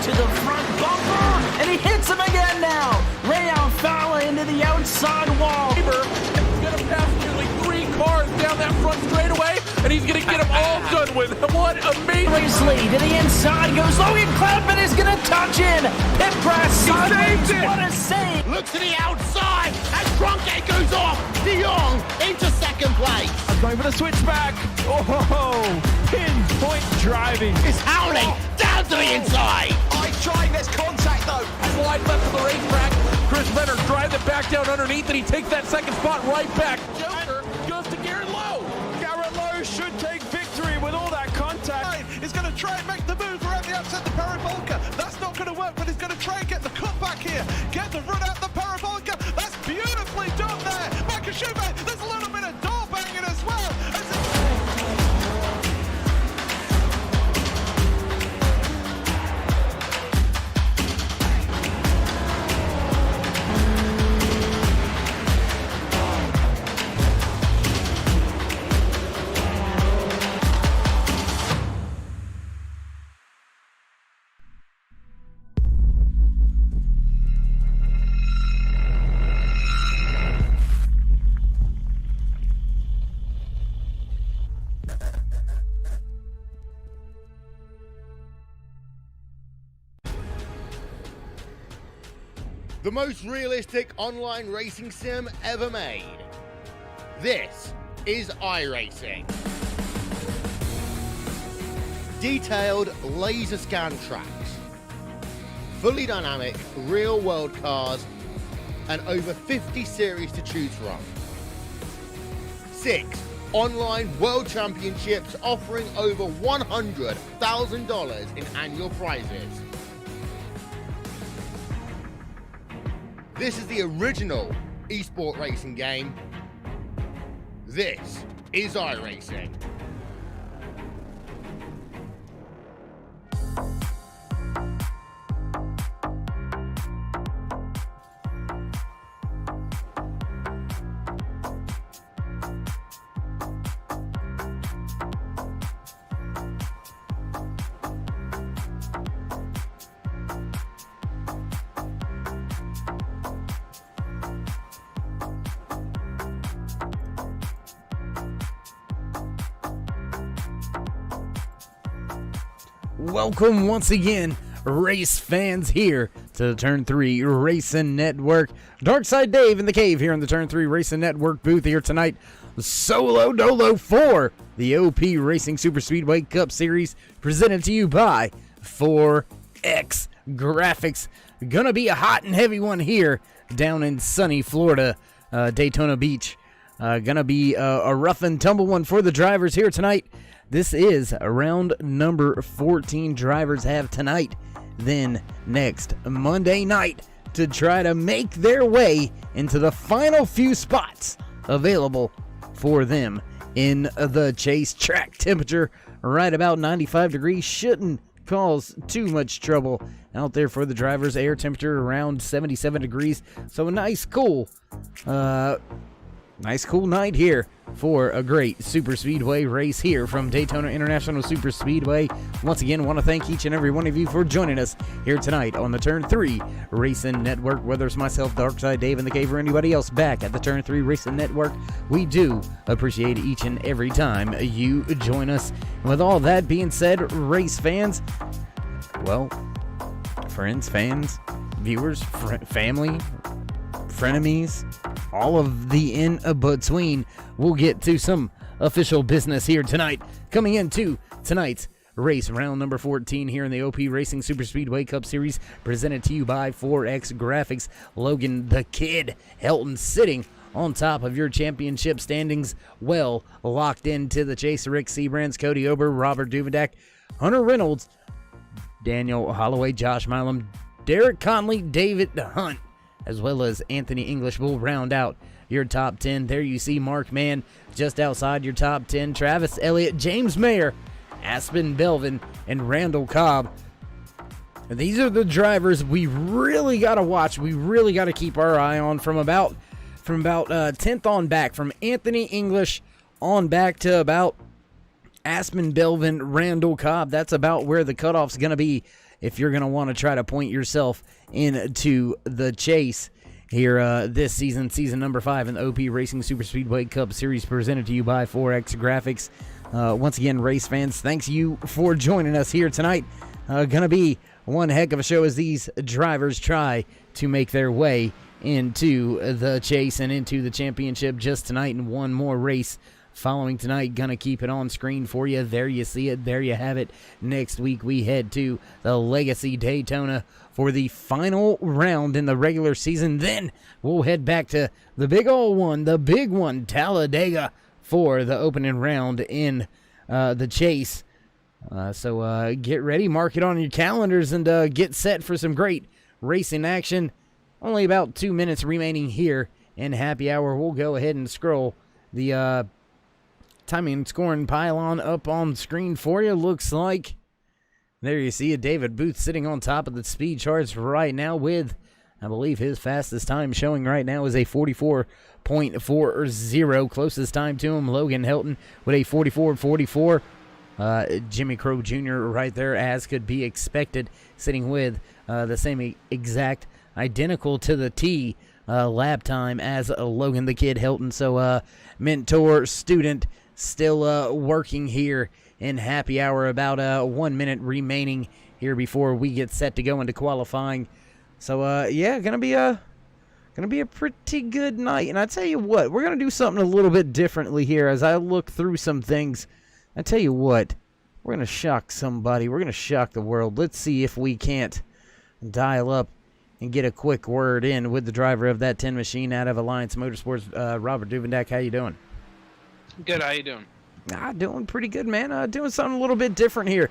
to the front bumper, and he hits him again now. Ray Alfala into the outside wall. He's going to pass nearly 3 cars down that front straightaway, and he's going to get them all done with. What amazing. Lee to the inside goes Logan Cloudman is going to touch in. Pit press sideways. What a save. Looks to the outside as Trunke goes off. De Jong into second place. I'm going for the switchback. Oh, pinpoint driving. It's howling down to the inside. I tried, there's contact though. Wide left of the racetrack. Chris Leonard drives it back down underneath, and he takes that second spot right back. Joker goes to Garrett Lowe. Garrett Lowe should take victory with all that contact. He's going to try and make the move around the outside the parabolica. That's not going to work, but he's going to try and get the cut back here. Get the run out the parabolica. That's beautifully done there. Michael Schumacher, there's a little bit of door banging as well. The most realistic online racing sim ever made. This is iRacing. Detailed laser scan tracks, fully dynamic real world cars, and over 50 series to choose from. 6 online world championships offering over $100,000 in annual prizes. This is the original esport racing game. This is iRacing. Welcome once again, race fans, here to the Turn 3 Racing Network. Darkside Dave in the cave here in the Turn 3 Racing Network booth here tonight. Solo Dolo for the OP Racing Super Speedway Cup Series, presented to you by 4X Graphics. Gonna be a hot and heavy one here down in sunny Florida, Daytona Beach. Gonna be a rough and tumble one for the drivers here tonight. This is round number 14 drivers have tonight, then next Monday night to try to make their way into the final few spots available for them in the chase. Track temperature right about 95 degrees shouldn't cause too much trouble out there for the drivers. Air temperature around 77 degrees, so a nice cool night here for a great super speedway race here from Daytona International Super Speedway. Once again, want to thank each and every one of you for joining us here tonight on the Turn 3 Racing Network. Whether it's myself, Darkside Dave in the cave, or anybody else back at the Turn 3 Racing Network, we do appreciate each and every time you join us. And with all that being said, race fans, well, friends, fans, viewers, family, frenemies, all of the in between. We'll get to some official business here tonight. Coming into tonight's race, round number 14 here in the OP Racing Super Speedway Cup Series, presented to you by 4X Graphics. Logan the Kid Helton sitting on top of your championship standings, well locked into the chase. Rick Seabrands, Cody Ober, Robert Duvidak, Hunter Reynolds, Daniel Holloway, Josh Milam, Derek Conley, David Hunt, as well as Anthony English will round out your top 10. There you see Mark Mann just outside your top 10. Travis Elliott, James Mayer, Aspen Belvin, and Randall Cobb. These are the drivers we really got to watch. We really got to keep our eye on from about 10th on back, from Anthony English on back to about Aspen Belvin, Randall Cobb. That's about where the cutoff's going to be if you're going to want to try to point yourself into the chase here this season, season number 5 in the OP Racing Super Speedway Cup Series, presented to you by 4X Graphics. Once again, race fans, thanks you for joining us here tonight. Gonna be one heck of a show as these drivers try to make their way into the chase and into the championship just tonight, and one more race following tonight. Gonna keep it on screen for you. There you see it. There you have it. Next week we head to the Legacy Daytona for the final round in the regular season. Then we'll head back to the big old one, the big one, Talladega, for the opening round in the chase. So get ready, mark it on your calendars, and get set for some great racing action. Only about 2 minutes remaining here in happy hour. We'll go ahead and scroll the timing and scoring pylon up on screen for you. Looks like there you see it. David Booth sitting on top of the speed charts right now with, I believe, his fastest time showing right now is a 44.40. Closest time to him, Logan Helton, with a 44.44. Jimmy Crow Jr. right there, as could be expected, sitting with the same exact, identical to the T lap time as Logan the Kid Helton. So mentor, student, still working here in happy hour. About 1 minute remaining here before we get set to go into qualifying. So yeah, gonna be a pretty good night. And I tell you what, we're gonna do something a little bit differently here as I look through some things. I tell you what, we're gonna shock somebody. We're gonna shock the world. Let's see if we can't dial up and get a quick word in with the driver of that 10 machine out of Alliance Motorsports, Robert Duvendak. How you doing? Good. How you doing? Doing pretty good, man. Doing something a little bit different here.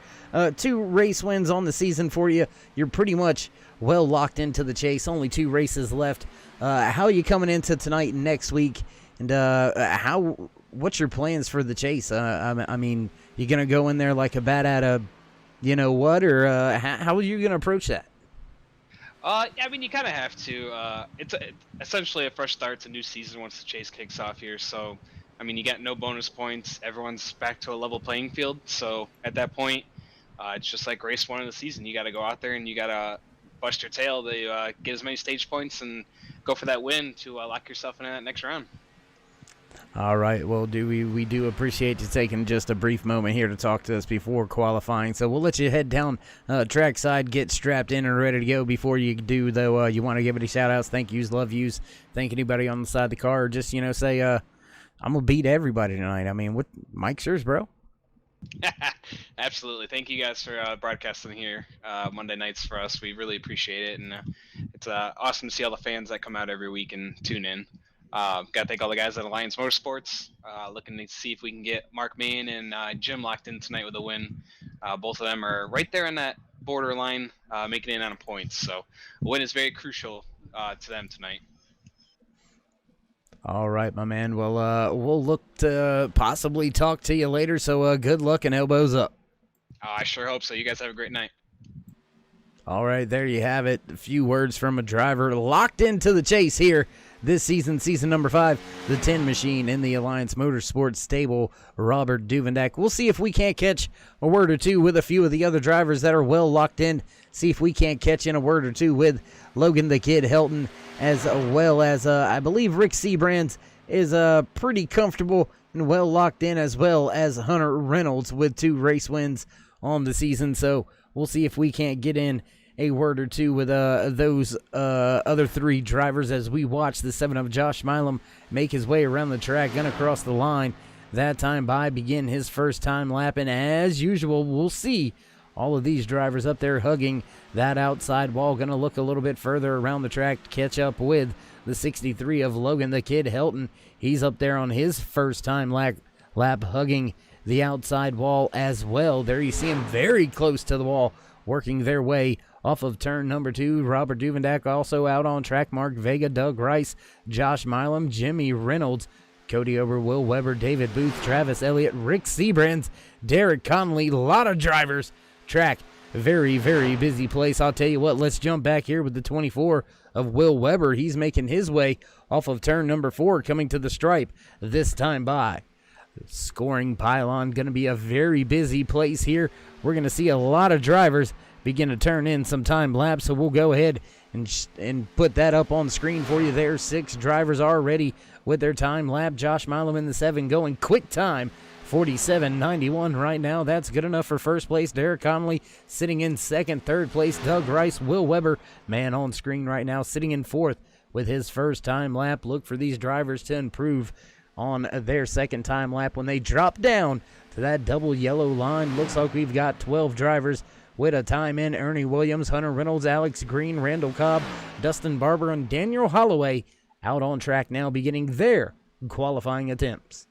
2 race wins on the season for you. You're pretty much well locked into the chase. Only 2 races left. How are you coming into tonight and next week? And what's your plans for the chase? I mean, you gonna go in there like a bat at a, you know what, or how are you gonna approach that? I mean, you kind of have to. It's essentially a fresh start. It's a new season once the chase kicks off here. So, I mean, you got no bonus points. Everyone's back to a level playing field. So at that point, it's just like race 1 of the season. You got to go out there and you got to bust your tail to get as many stage points and go for that win to lock yourself into that next round. All right, well, we do appreciate you taking just a brief moment here to talk to us before qualifying. So we'll let you head down trackside, get strapped in and ready to go. Before you do, though, you want to give any shout-outs, thank yous, love yous, thank anybody on the side of the car, or just, say, I'm going to beat everybody tonight. I mean, what, Mike's yours, bro? Absolutely. Thank you guys for broadcasting here Monday nights for us. We really appreciate it, and it's awesome to see all the fans that come out every week and tune in. Got to thank all the guys at Alliance Motorsports. Looking to see if we can get Mark Main and Jim locked in tonight with a win. Both of them are right there on that borderline, making it on a points. So a win is very crucial to them tonight. All right, my man. Well, we'll look to possibly talk to you later. So good luck and elbows up. I sure hope so. You guys have a great night. All right, there you have it. A few words from a driver locked into the chase here this season, season number 5, the 10 machine in the Alliance Motorsports stable, Robert Duvendak. We'll see if we can't catch a word or two with a few of the other drivers that are well locked in. See if we can't catch in a word or two with Logan the Kid Helton, as well as I believe Rick Seabrands is pretty comfortable and well locked in, as well as Hunter Reynolds with 2 race wins on the season. So we'll see if we can't get in a word or two with those other 3 drivers as we watch the 7 of Josh Milam make his way around the track, gonna cross the line that time by, begin his first time lapping. As usual, we'll see all of these drivers up there hugging that outside wall, gonna look a little bit further around the track to catch up with the 63 of Logan the Kid Helton. He's up there on his first time lap hugging the outside wall as well. There you see him very close to the wall, working their way off of turn number 2. Robert Duvendak also out on track. Mark Vega, Doug Rice, Josh Milam, Jimmy Reynolds, Cody Ober, Will Weber, David Booth, Travis Elliott, Rick Seabrands, Derek Connolly. A lot of drivers. Track, very, very busy place. I'll tell you what, let's jump back here with the 24 of Will Weber. He's making his way off of turn number 4, coming to the stripe this time by. Scoring pylon, going to be a very busy place here. We're going to see a lot of drivers begin to turn in some time lapse. So we'll go ahead and put that up on the screen for you there. 6 drivers are ready with their time lap. Josh Milam in the 7 going quick time, 47.91 right now. That's good enough for first place. Derek Connolly sitting in second. Third place, Doug Rice. Will Weber, man on screen right now, sitting in fourth with his first time lap. Look for these drivers to improve on their second time lap when they drop down to that double yellow line. Looks like we've got 12 drivers with a time in. Ernie Williams, Hunter Reynolds, Alex Green, Randall Cobb, Dustin Barber, and Daniel Holloway out on track now, beginning their qualifying attempts.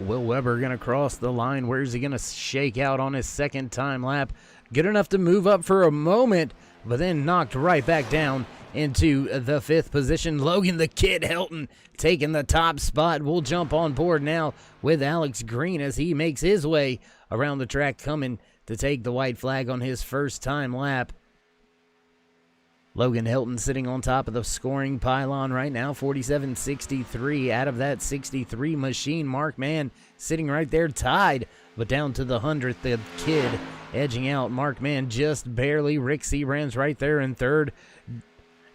Will Weber going to cross the line. Where's he going to shake out on his second time lap? Good enough to move up for a moment, but then knocked right back down into the 5th position. Logan the Kid Helton taking the top spot. We'll jump on board now with Alex Green as he makes his way around the track, coming to take the white flag on his first time lap. Logan Helton sitting on top of the scoring pylon right now, 47.63 out of that 63 machine. Mark Mann sitting right there tied, but down to the 100th. The Kid edging out Mark Mann just barely. Rick Seabrands right there in third.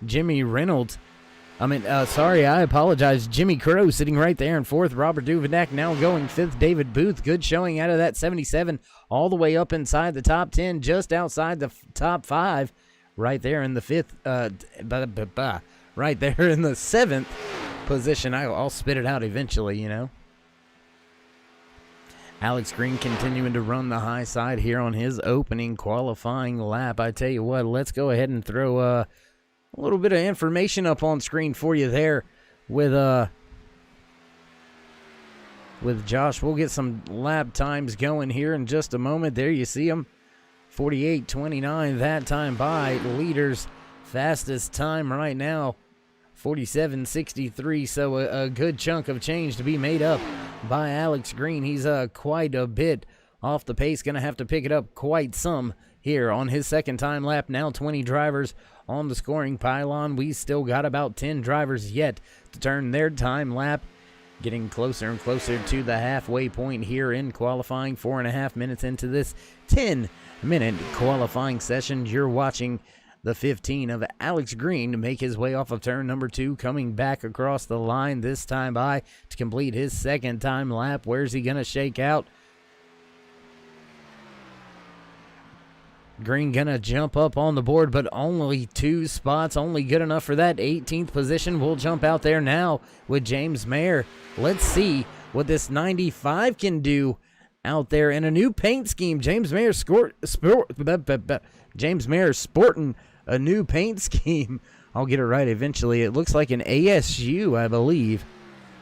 Jimmy Reynolds, I apologize. Jimmy Crow sitting right there in fourth. Robert Duvenak now going fifth. David Booth, good showing out of that 77 all the way up inside the top 10, just outside the top 5. Right there in the 5th, right there in the 7th position. I'll spit it out eventually, you know. Alex Green continuing to run the high side here on his opening qualifying lap. I tell you what, let's go ahead and throw a little bit of information up on screen for you there with Josh. We'll get some lap times going here in just a moment. There you see them. 48.29 that time by leaders. Fastest time right now, 47.63. So a good chunk of change to be made up by Alex Green. He's quite a bit off the pace. Going to have to pick it up quite some here on his second time lap. Now 20 drivers on the scoring pylon. We still got about 10 drivers yet to turn their time lap. Getting closer and closer to the halfway point here in qualifying. 4.5 minutes into this 10-minute qualifying session. You're watching the 15 of Alex Green to make his way off of turn number 2, coming back across the line this time by to complete his second time lap. Where's he going to shake out? Green gonna jump up on the board, but only 2 spots, only good enough for that 18th position. We'll jump out there now with James Mayer. Let's see what this 95 can do out there in a new paint scheme. James Mayer sporting a new paint scheme. I'll get it right eventually. It looks like an ASU, I believe,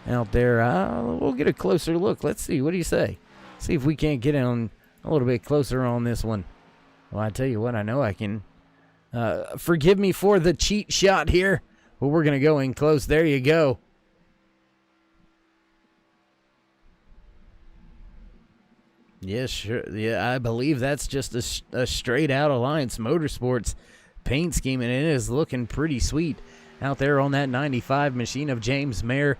out there. We'll get a closer look. Let's see. What do you say? See if we can't get in a little bit closer on this one. Well, I tell you what, I know I can. Forgive me for the cheat shot here, but we're going to go in close. There you go. Yes, sure. Yeah, I believe that's just a straight-out Alliance Motorsports paint scheme, and it is looking pretty sweet out there on that 95 machine of James Mayer,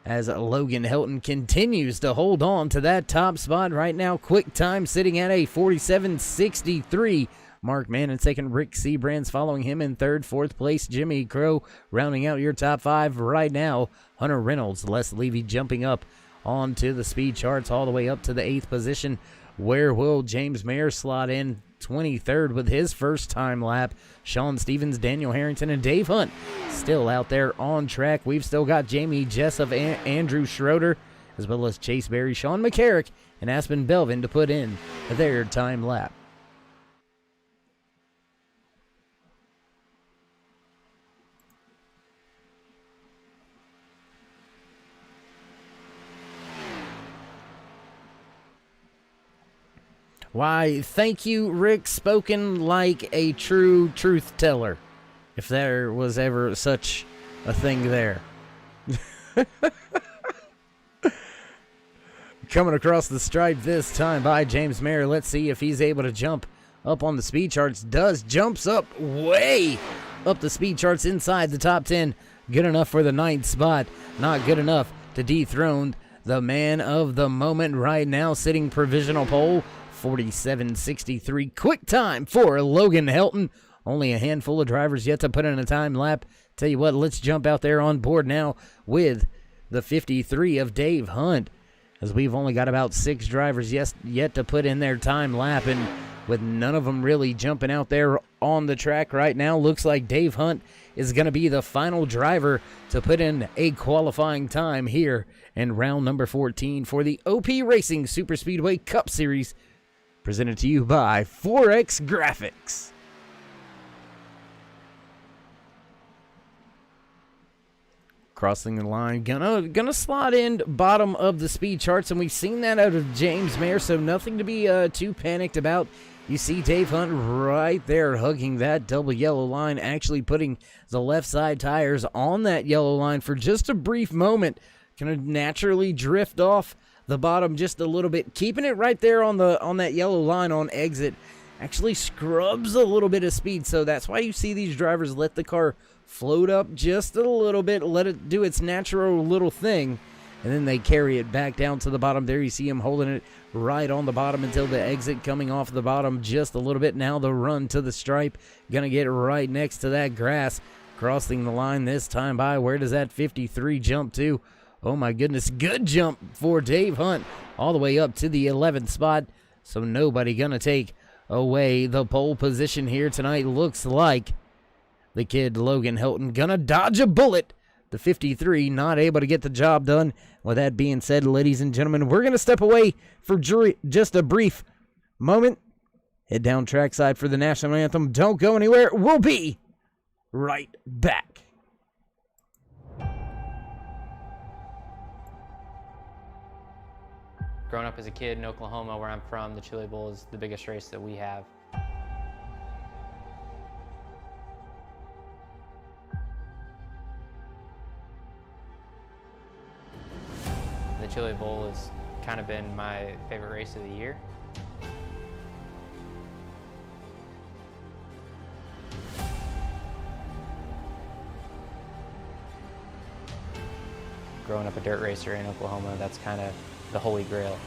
as Logan Helton continues to hold on to that top spot right now. Quick time sitting at a 47.63. Mark Mann in second. Rick Seabrands following him in third. Fourth place, Jimmy Crow rounding out your top 5 right now. Hunter Reynolds, Les Levy jumping up onto the speed charts all the way up to the 8th position. Where will James Mayer slot in? 23rd with his first time lap. Sean Stevens, Daniel Harrington, and Dave Hunt still out there on track. We've still got Jamie Jessup, Andrew Schroeder, as well as Chase Berry, Sean McCarrick, and Aspen Belvin to put in their time lap. Why, thank you, Rick, spoken like a true truth teller, if there was ever such a thing there. Coming across the stripe this time by James Mayer. Let's see if he's able to jump up on the speed charts. Jumps up way up the speed charts inside the top 10. Good enough for the 9th spot. Not good enough to dethrone the man of the moment right now, sitting provisional pole, 47.63. Quick time for Logan Helton. Only a handful of drivers yet to put in a time lap. Tell you what, let's jump out there on board now with the 53 of Dave Hunt, as we've only got about 6 drivers yet to put in their time lap, and with none of them really jumping out there on the track right now, looks like Dave Hunt is going to be the final driver to put in a qualifying time here in round number 14 for the OP Racing Superspeedway Cup Series, presented to you by 4X Graphics. Crossing the line, gonna slot in bottom of the speed charts, and we've seen that out of James Mayer, so nothing to be too panicked about. You see Dave Hunt right there hugging that double yellow line, actually putting the left side tires on that yellow line for just a brief moment. Gonna naturally drift off the bottom just a little bit, keeping it right there on that yellow line on exit. Actually scrubs a little bit of speed, so that's why you see these drivers let the car float up just a little bit, let it do its natural little thing, and then they carry it back down to the bottom. There you see him holding it right on the bottom until the exit, coming off the bottom just a little bit. Now the run to the stripe, gonna get right next to that grass, crossing the line this time by. Where does that 53 jump to? Oh my goodness, good jump for Dave Hunt all the way up to the 11th spot, so nobody gonna take away the pole position here tonight. Looks like the kid Logan Helton gonna dodge a bullet. The 53 not able to get the job done. With that being said, ladies and gentlemen, we're gonna step away for just a brief moment. Head down trackside for the national anthem. Don't go anywhere. We'll be right back. Growing up as a kid in Oklahoma, where I'm from, the Chili Bowl is the biggest race that we have. The Chili Bowl has kind of been my favorite race of the year. Growing up a dirt racer in Oklahoma, that's kind of the holy grail.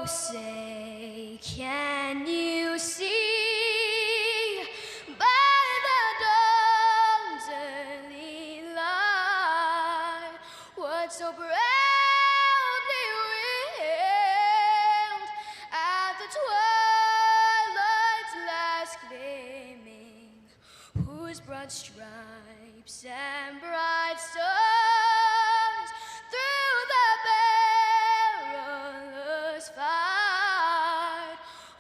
Say, can you see by the dawn's early light what so proudly wailed at the twilight's last gleaming, whose broad stripes and bright stars through the perilous fight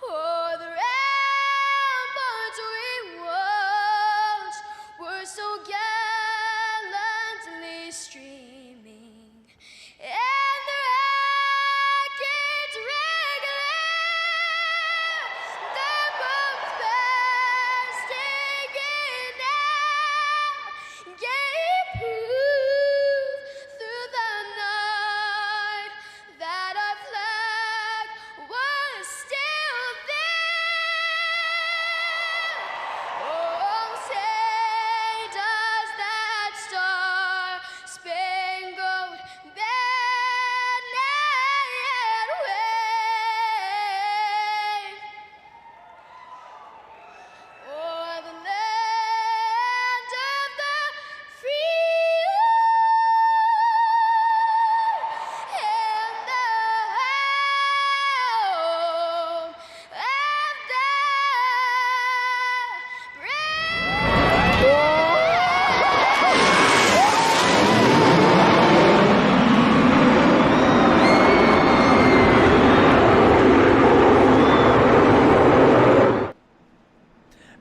o'er the ramparts we watched were so gallantly streaming, and the rockets regular the bombs bursting in air gave proof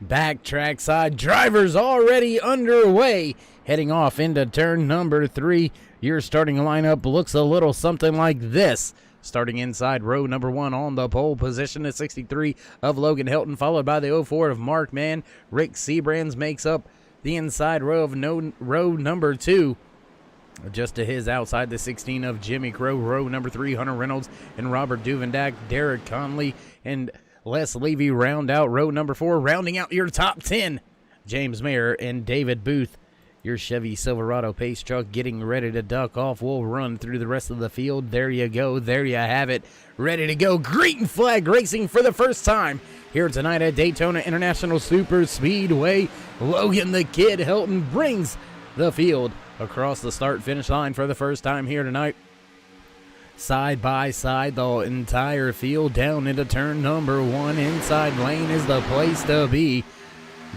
Back track side, drivers already underway, heading off into turn number 3. Your starting lineup looks a little something like this. Starting inside row number 1 on the pole position, the 63 of Logan Hilton, followed by the 04 of Mark Mann. Rick Sebrands makes up the inside row of row number 2. Just to his outside, the 16 of Jimmy Crow, row number 3, Hunter Reynolds and Robert Duvendak. Derek Conley and Les Levy round out row number 4, rounding out your top 10. James Mayer and David Booth. Your Chevy Silverado pace truck getting ready to duck off. We'll run through the rest of the field. There you go. There you have it. Ready to go. Green flag racing for the first time here tonight at Daytona International Super Speedway. Logan the Kid Hilton brings the field across the start-finish line for the first time here tonight. Side by side, the entire field down into turn number 1. Inside lane is the place to be.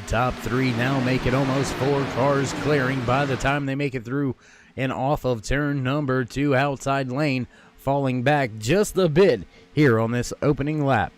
Top 3 now make it almost 4 cars clearing by the time they make it through and off of turn number 2. Outside lane falling back just a bit here on this opening lap.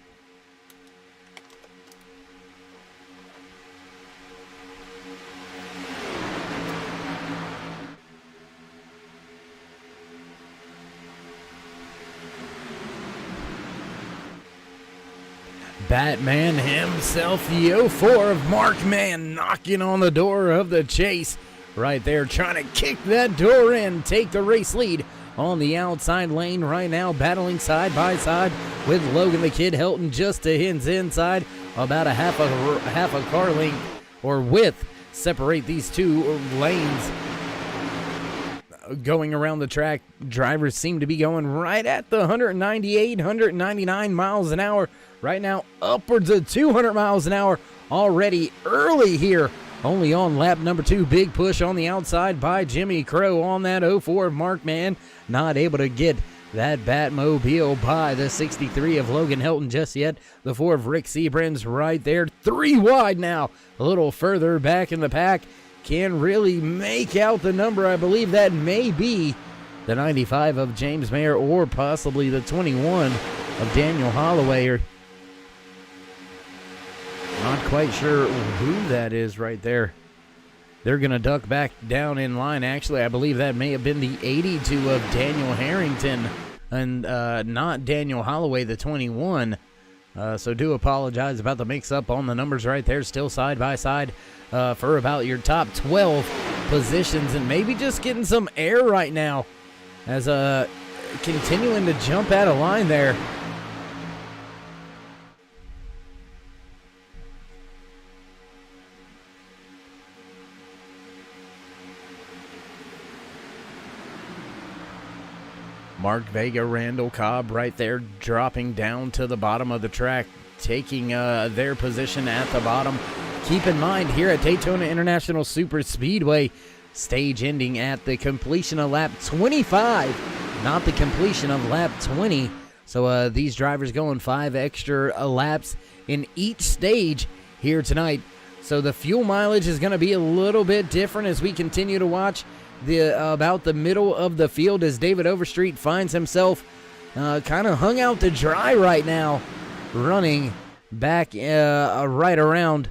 Batman himself, the 04 of Mark Mann, knocking on the door of the chase. Right there, trying to kick that door in, take the race lead on the outside lane right now, battling side by side with Logan the Kid Hilton just to his inside. About a half a car length or width separate these two lanes. Going around the track, drivers seem to be going right at the 198, 199 miles an hour. Right now, upwards of 200 miles an hour already early here. Only on lap number 2. Big push on the outside by Jimmy Crow on that 04 of Mark Mann. Not able to get that Batmobile by the 63 of Logan Hilton just yet. The 4 of Rick Sebrands right there. 3 wide now. A little further back in the pack. Can really make out the number. I believe that may be the 95 of James Mayer or possibly the 21 of Daniel Holloway. Not quite sure who that is right there. They're going to duck back down in line. Actually, I believe that may have been the 82 of Daniel Harrington and not Daniel Holloway, the 21. So do apologize about the mix-up on the numbers right there. Still side by side for about your top 12 positions. And maybe just getting some air right now as continuing to jump out of line there. Mark Vega, Randall Cobb right there dropping down to the bottom of the track, taking their position at the bottom. Keep in mind here at Daytona International Super Speedway, stage ending at the completion of lap 25, not the completion of lap 20. So these drivers going 5 extra laps in each stage here tonight. So the fuel mileage is going to be a little bit different as we continue to watch about the middle of the field as David Overstreet finds himself kind of hung out to dry right now, running back right around,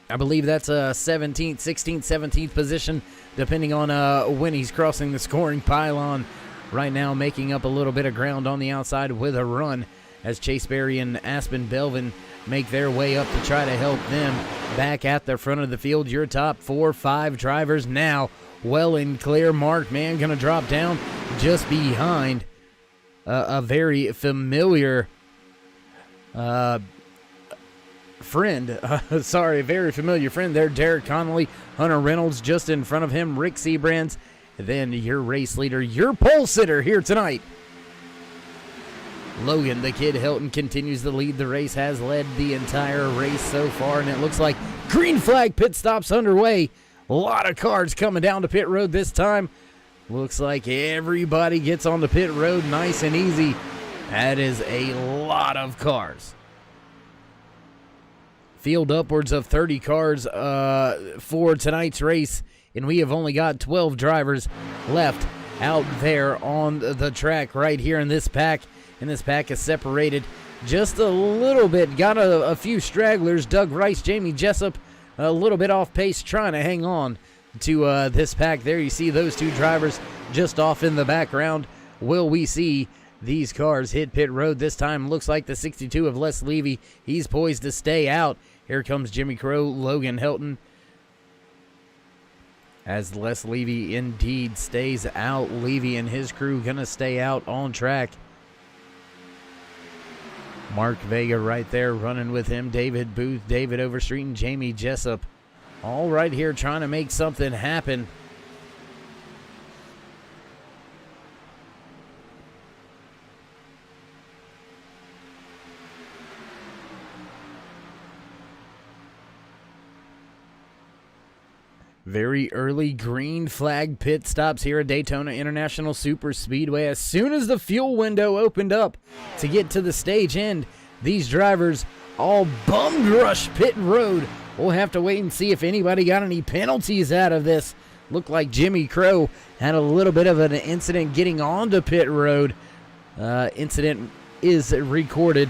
I believe that's a 17th, 16th, 17th position, depending on when he's crossing the scoring pylon. Right now making up a little bit of ground on the outside with a run as Chase Berry and Aspen Belvin make their way up to try to help them back at the front of the field. Your top 4, 5 drivers now well and clear. Mark Mann going to drop down just behind a very familiar friend. Very familiar friend there. Derek Connolly, Hunter Reynolds just in front of him. Rick Sebrands. Then your race leader, your pole sitter here tonight, Logan the Kid Hilton, continues to lead the race, has led the entire race so far, and it looks like green flag pit stops underway. A lot of cars coming down to pit road this time. Looks like everybody gets on the pit road nice and easy. That is a lot of cars. Field upwards of 30 cars for tonight's race, and we have only got 12 drivers left out there on the track right here in this pack. And this pack is separated just a little bit. Got a few stragglers. Doug Rice, Jamie Jessup, a little bit off pace, trying to hang on to this pack. There you see those two drivers just off in the background. Will we see these cars hit pit road this time? Looks like the 62 of Les Levy. He's poised to stay out. Here comes Jimmy Crow, Logan Helton, as Les Levy indeed stays out. Levy and his crew gonna stay out on track. Mark Vega right there running with him. David Booth, David Overstreet, and Jamie Jessup all right here trying to make something happen. Very early green flag pit stops here at Daytona International Super Speedway. As soon as the fuel window opened up to get to the stage end, these drivers all bummed rush pit road. We'll have to wait and see if anybody got any penalties out of this. Looked like Jimmy Crow had a little bit of an incident getting onto pit road. Incident is recorded.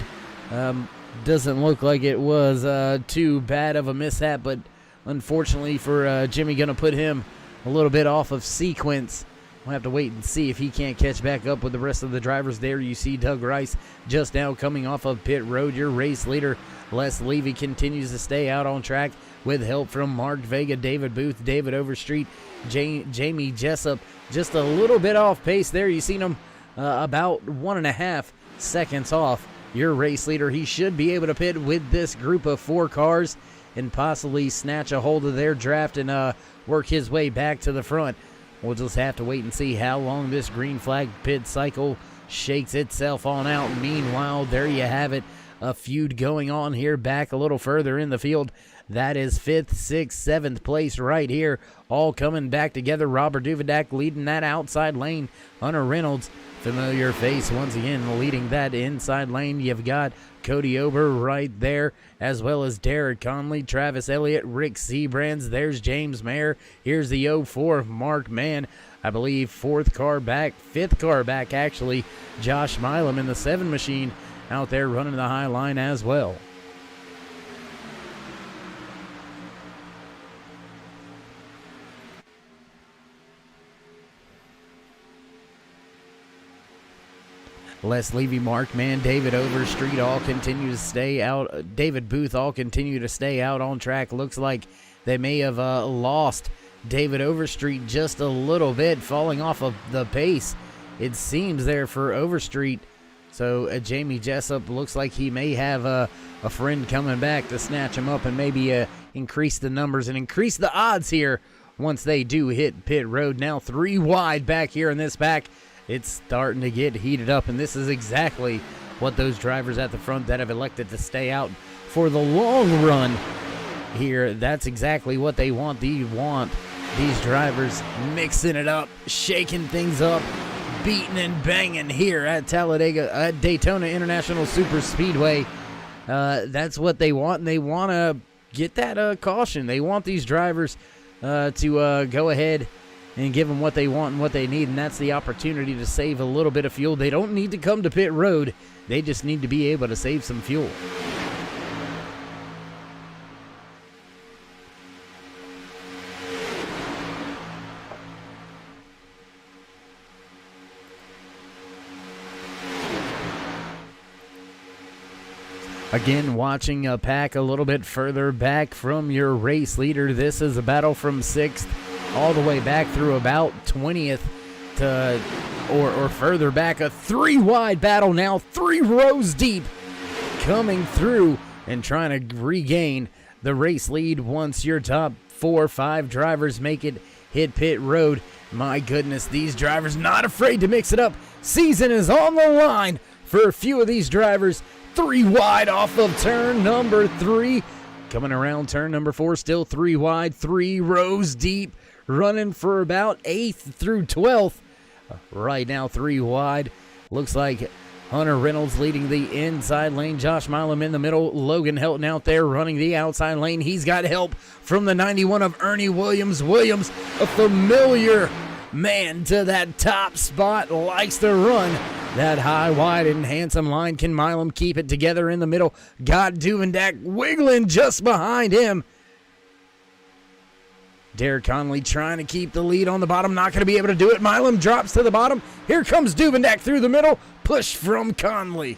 Doesn't look like it was too bad of a mishap, but unfortunately for Jimmy, going to put him a little bit off of sequence. We'll have to wait and see if he can't catch back up with the rest of the drivers. There you see Doug Rice just now coming off of pit road. Your race leader, Les Levy, continues to stay out on track with help from Mark Vega, David Booth, David Overstreet, Jamie Jessup. Just a little bit off pace there. You seen him about 1.5 seconds off. Your race leader, he should be able to pit with this group of 4 cars and possibly snatch a hold of their draft and work his way back to the front. We'll just have to wait and see how long this green flag pit cycle shakes itself on out. Meanwhile, there you have it. A feud going on here back a little further in the field. That is 5th, 6th, 7th place right here. All coming back together. Robert Duvidak leading that outside lane. Hunter Reynolds, familiar face once again, leading that inside lane. You've got Cody Ober right there, as well as Derek Conley, Travis Elliott, Rick Seabrands. There's James Mayer. Here's the 04 Mark Mann. I believe 5th car back actually. Josh Milam in the 7 machine out there running the high line as well. Les Levy, Mark Mann, David Overstreet all continue to stay out. David Booth all continue to stay out on track. Looks like they may have lost David Overstreet just a little bit, falling off of the pace, it seems, there for Overstreet. So Jamie Jessup looks like he may have a friend coming back to snatch him up and maybe increase the numbers and increase the odds here once they do hit pit road. Now 3 wide back here in this pack. It's starting to get heated up, and this is exactly what those drivers at the front that have elected to stay out for the long run here, that's exactly what they want. They want these drivers mixing it up, shaking things up, beating and banging here at Daytona International Super Speedway. That's what they want, and they want to get that caution. They want these drivers to go ahead and give them what they want and what they need, and that's the opportunity to save a little bit of fuel. They don't need to come to pit road. They just need to be able to save some fuel. Again, watching a pack a little bit further back from your race leader. This is a battle from 6th all the way back through about 20th to or further back. A 3 wide battle now, 3 rows deep, coming through and trying to regain the race lead once your top 4 or 5 drivers make it hit pit road. My goodness, these drivers not afraid to mix it up. Season is on the line for a few of these drivers. 3 wide off of turn number 3. Coming around turn number 4, still 3 wide, 3 rows deep, running for about 8th through 12th. Right now, 3 wide. Looks like Hunter Reynolds leading the inside lane. Josh Milam in the middle. Logan Helton out there running the outside lane. He's got help from the 91 of Ernie Williams. Williams, a familiar man to that top spot, likes to run that high, wide, and handsome line. Can Milam keep it together in the middle? Got Duvendak wiggling just behind him. Derek Conley trying to keep the lead on the bottom, not going to be able to do it. Milam drops to the bottom. Here comes Duvendak through the middle. Push from Conley.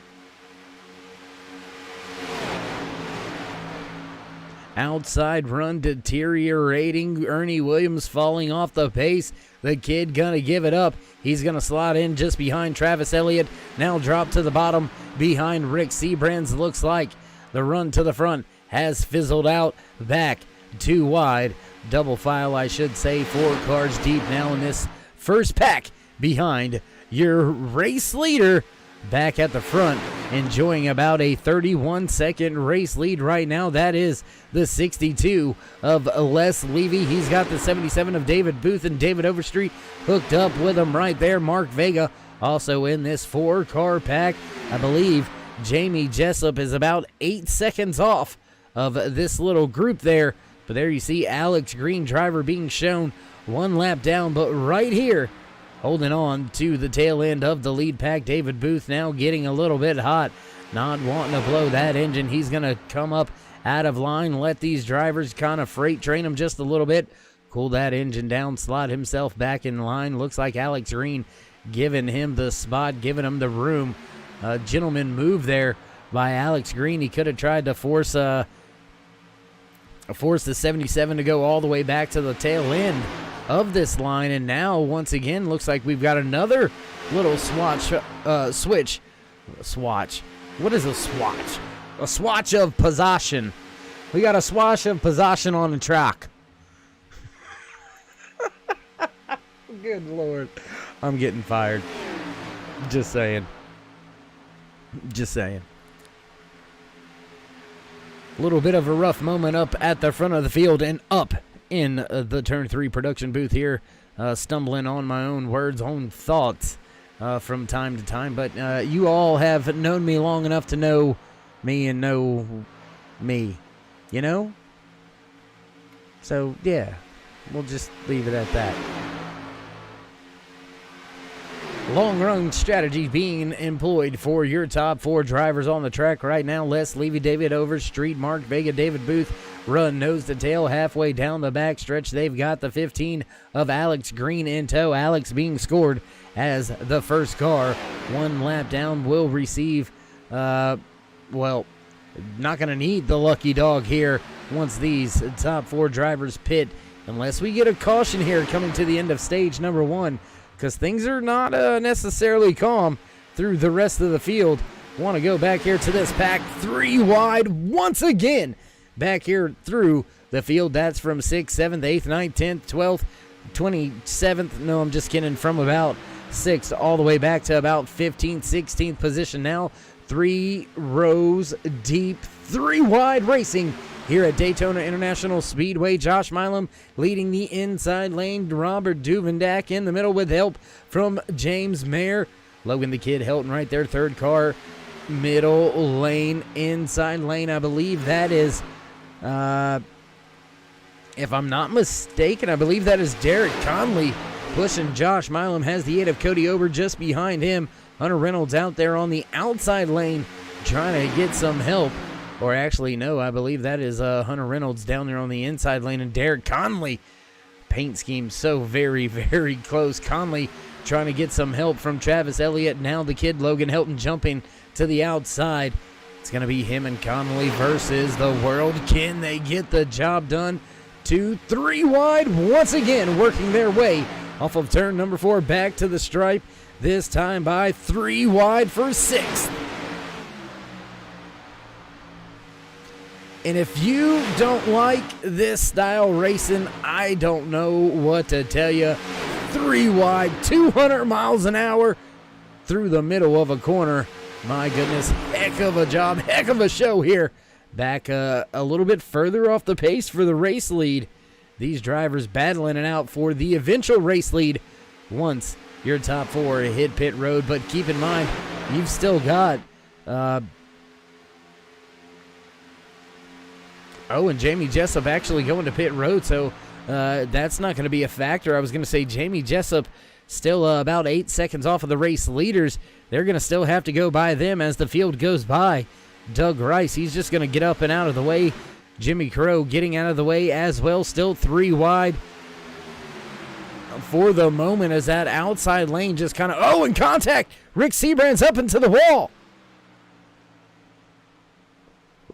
Outside run deteriorating. Ernie Williams falling off the pace. The kid gonna give it up. He's gonna slide in just behind Travis Elliott. Now drop to the bottom behind Rick Sebrands. Looks like the run to the front has fizzled out. Back too wide. Double file, I should say. 4 cars deep now in this first pack behind your race leader. Back at the front, enjoying about a 31-second race lead right now. That is the 62 of Les Levy. He's got the 77 of David Booth, and David Overstreet hooked up with him right there. Mark Vega also in this 4-car pack. I believe Jamie Jessup is about 8 seconds off of this little group there. But there you see Alex Green, driver, being shown 1 lap down, but right here, holding on to the tail end of the lead pack. David Booth now getting a little bit hot, not wanting to blow that engine. He's going to come up out of line, let these drivers kind of freight train him just a little bit, cool that engine down, slide himself back in line. Looks like Alex Green giving him the spot, giving him the room. Gentleman move there by Alex Green. He could have tried to force the 77 to go all the way back to the tail end of this line, and now once again looks like we've got another little switch. What is a swatch? A swatch of possession. We got a swatch of possession on the track. Good Lord, I'm getting fired. Just saying. A little bit of a rough moment up at the front of the field and up in the Turn 3 production booth here, stumbling on my own words, own thoughts from time to time. But you all have known me long enough to know me and know me, you know? So, yeah, we'll just leave it at that. Long-run strategy being employed for your top 4 drivers on the track right now. Les Levy, David Overstreet, Mark Vega, David Booth run nose to tail halfway down the back stretch. They've got the 15 of Alex Green in tow. Alex being scored as the first car. 1 lap down will receive, not going to need the lucky dog here once these top 4 drivers pit, unless we get a caution here coming to the end of stage number 1. Because things are not necessarily calm through the rest of the field. Want to go back here to this pack 3 wide once again. Back here through the field. That's from 6th, 7th, 8th, 9th, 10th, 12th, 27th. No, I'm just kidding. From about 6th all the way back to about 15th, 16th position now. 3 rows deep, 3 wide racing here at Daytona International Speedway. Josh Milam leading the inside lane. Robert Duvendak in the middle with help from James Mayer. Logan the Kid Helton right there. 3rd car, middle lane, inside lane. I believe that is, if I'm not mistaken, I believe that is Derek Conley pushing Josh Milam. Has the 8 of Cody Ober just behind him. Hunter Reynolds out there on the outside lane trying to get some help. Or actually, no, I believe that is Hunter Reynolds down there on the inside lane. And Derek Conley, paint scheme so very, very close. Conley trying to get some help from Travis Elliott. Now the kid Logan Helton jumping to the outside. It's going to be him and Conley versus the world. Can they get the job done? 2, 3 wide once again, working their way off of turn number 4 back to the stripe. This time by 3 wide for 6th. And if you don't like this style racing, I don't know what to tell you. 3 wide, 200 miles an hour through the middle of a corner. My goodness, heck of a job, heck of a show here. Back a little bit further off the pace for the race lead. These drivers battling it out for the eventual race lead once your top 4 hit pit road. But keep in mind, you've still got... and Jamie Jessup actually going to pit road, so that's not going to be a factor. I was going to say Jamie Jessup still about 8 seconds off of the race leaders. They're going to still have to go by them as the field goes by. Doug Rice, he's just going to get up and out of the way. Jimmy Crow getting out of the way as well, still 3 wide for the moment as that outside lane just kind of, in contact. Rick Seabrand's up into the wall.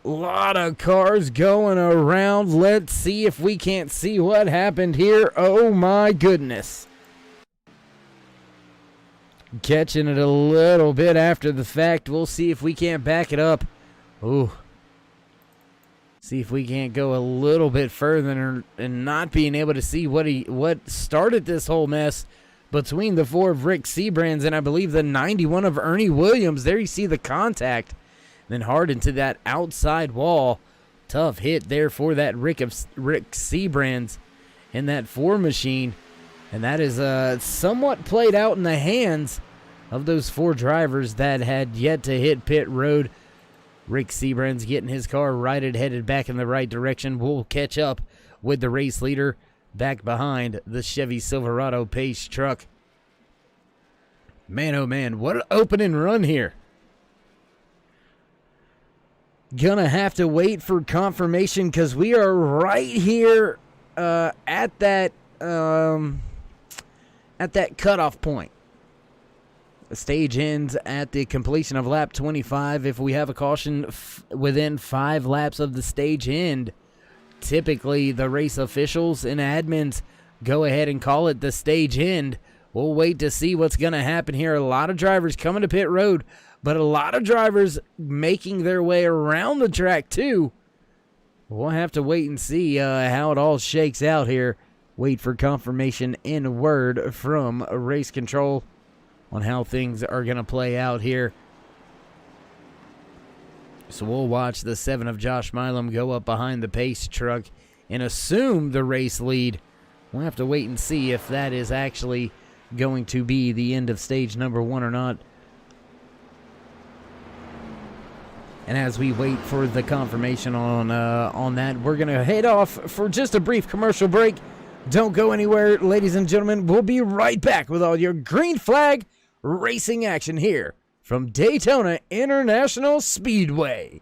A lot of cars going around. Let's see if we can't see what happened here. Oh my goodness. Catching it a little bit after the fact. We'll see if we can't back it up. Ooh. See if we can't go a little bit further and not being able to see what started this whole mess between the 4 of Rick Seabrands and I believe the 91 of Ernie Williams. There you see the contact. Then hard into that outside wall. Tough hit there for that Rick Seabrands in that 4 machine. And that is somewhat played out in the hands of those 4 drivers that had yet to hit pit road. Rick Seabrands getting his car righted, headed back in the right direction. We'll catch up with the race leader back behind the Chevy Silverado Pace truck. Man, oh man, what an opening run here. Gonna have to wait for confirmation because we are right here at that cutoff point. The stage ends at the completion of lap 25. If we have a caution within 5 laps of the stage end, typically the race officials and admins go ahead and call it the stage end. We'll wait to see what's going to happen here. A lot of drivers coming to pit road, but a lot of drivers making their way around the track too. We'll have to wait and see how it all shakes out here. Wait for confirmation in word from race control on how things are going to play out here. So we'll watch the 7 of Josh Milam go up behind the Pace truck and assume the race lead. We'll have to wait and see if that is actually going to be the end of stage number 1 or not. And as we wait for the confirmation on that, we're going to head off for just a brief commercial break. Don't go anywhere, ladies and gentlemen. We'll be right back with all your green flag racing action here from Daytona International Speedway.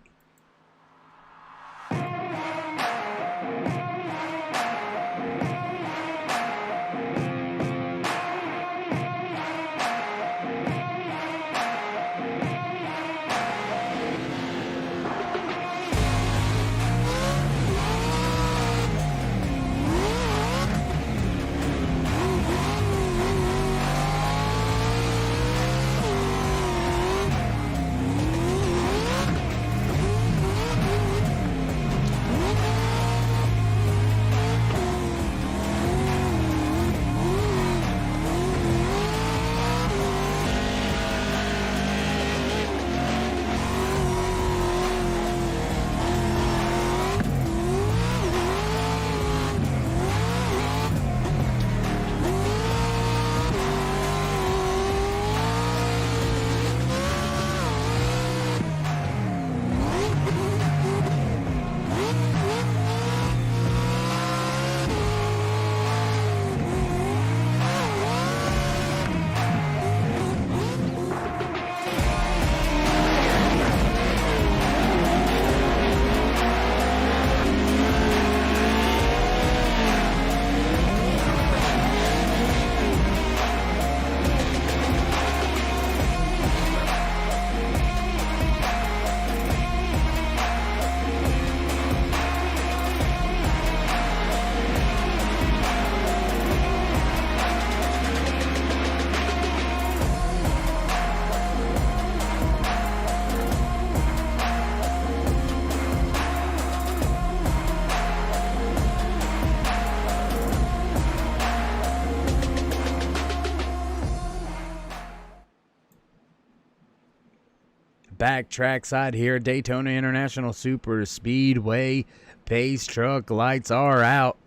Back trackside here, Daytona International Super Speedway. Pace truck lights are out.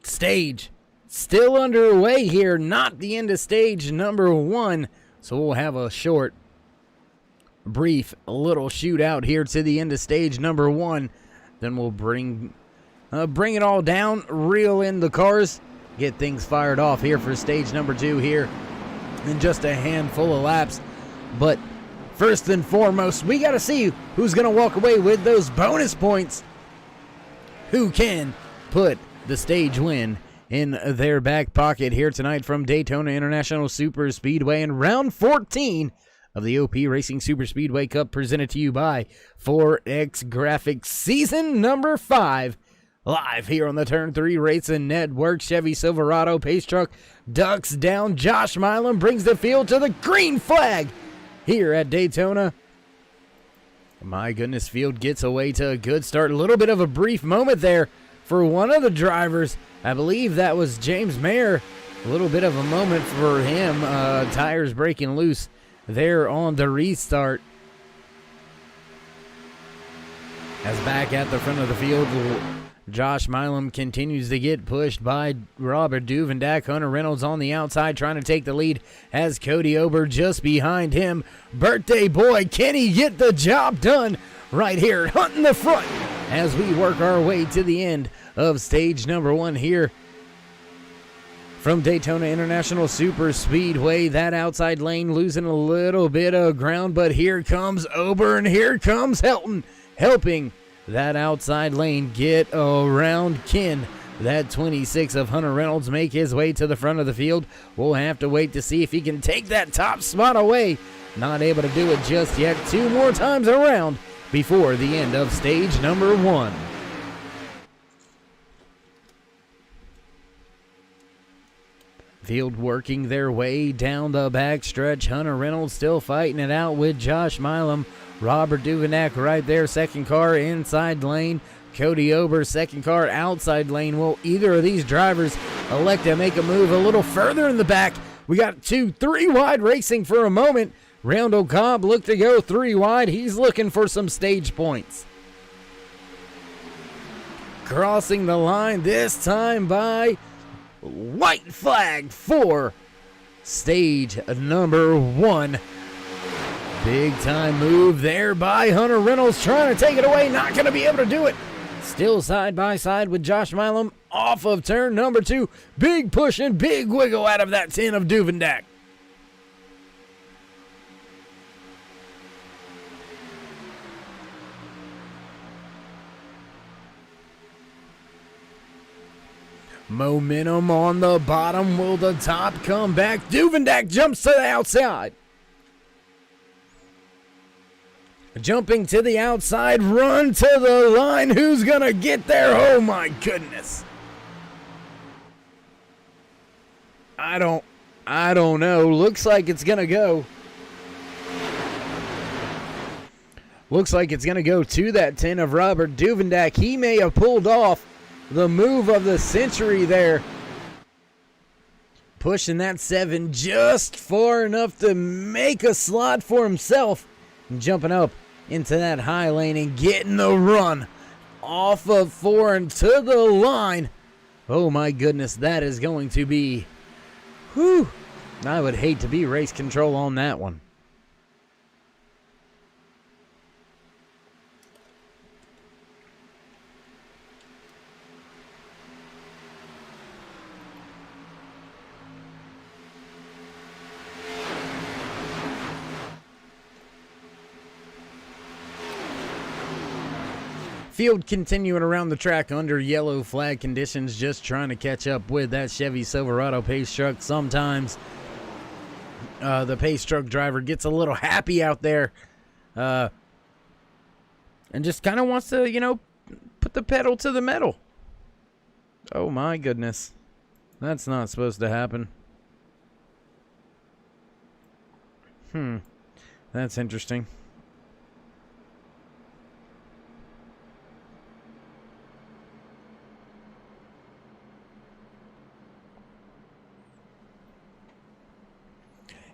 Stage still underway here, not the end of stage number 1. So we'll have a short, brief little shootout here to the end of stage number 1. Then we'll bring bring it all down, reel in the cars, get things fired off here for stage number 2 here in just a handful of laps. But first and foremost, we got to see who's going to walk away with those bonus points. Who can put the stage win in their back pocket here tonight from Daytona International Super Speedway in round 14 of the OP Racing Super Speedway Cup, presented to you by 4X Graphics season number 5. Live here on the Turn 3 Racing Network. Chevy Silverado pace truck ducks down. Josh Milam brings the field to the green flag here at Daytona. My goodness, field gets away to a good start. A little bit of a brief moment there for one of the drivers. I believe that was James Mayer. A little bit of a moment for him. Tires breaking loose there on the restart. As back at the front of the field, Josh Milam continues to get pushed by Robert Duvendak. Hunter Reynolds on the outside trying to take the lead as Cody Ober just behind him. Birthday boy, can he get the job done right here, hunting the front as we work our way to the end of stage number 1 here from Daytona International Super Speedway. That outside lane losing a little bit of ground, but here comes Ober and here comes Helton helping that outside lane get around Ken. That 26 of Hunter Reynolds make his way to the front of the field. We'll have to wait to see if he can take that top spot away. Not able to do it just yet. 2 more times around before the end of stage number 1. Field working their way down the backstretch. Hunter Reynolds still fighting it out with Josh Milam. Robert Duvenak right there, second car inside lane. Cody Ober, second car outside lane. Will either of these drivers elect to make a move a little further in the back? We got 2-3 wide racing for a moment. Randall Cobb looked to go 3 wide. He's looking for some stage points. Crossing the line this time by white flag for stage number 1. Big time move there by Hunter Reynolds, trying to take it away, not going to be able to do it. Still side by side with Josh Milam off of turn number 2. Big push and big wiggle out of that 10 of Duvendak. Momentum on the bottom. Will the top come back? Duvendak jumps to the outside. Jumping to the outside, run to the line. Who's going to get there? Oh, my goodness. I don't know. Looks like it's going to go. Looks like it's going to go to that 10 of Robert Duvendak. He may have pulled off the move of the century there. Pushing that 7 just far enough to make a slot for himself. And jumping up into that high lane and getting the run off of 4 and to the line. Oh my goodness, that is going to be, whew, I would hate to be race control on that one. Field continuing around the track under yellow flag conditions, just trying to catch up with that Chevy Silverado pace truck. Sometimes the pace truck driver gets a little happy out there and just kind of wants to, put the pedal to the metal. Oh my goodness. That's not supposed to happen. That's interesting.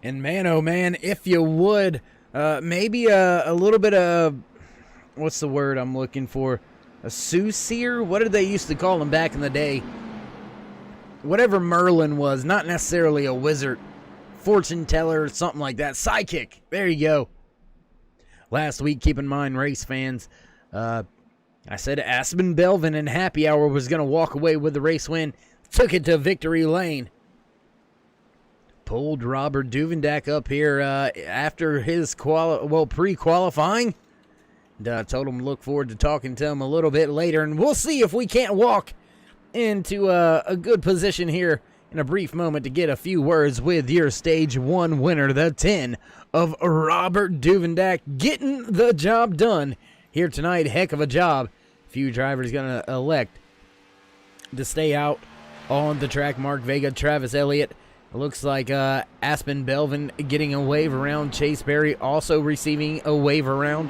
And man, oh man, if you would, maybe a little bit of, what's the word I'm looking for? A soothsayer? What did they used to call him back in the day? Whatever Merlin was, not necessarily a wizard. Fortune teller, something like that. Psychic. There you go. Last week, keep in mind, race fans, I said Aspen Belvin in happy hour was going to walk away with the race win. Took it to victory lane. Pulled Robert Duvendak up here after his pre-qualifying. Told him look forward to talking to him a little bit later, and we'll see if we can't walk into a good position here in a brief moment to get a few words with your Stage 1 winner, the 10 of Robert Duvendak, getting the job done here tonight. Heck of a job. Few drivers going to elect to stay out on the track. Mark Vega, Travis Elliott. It looks like Aspen Belvin getting a wave around. Chase Berry also receiving a wave around.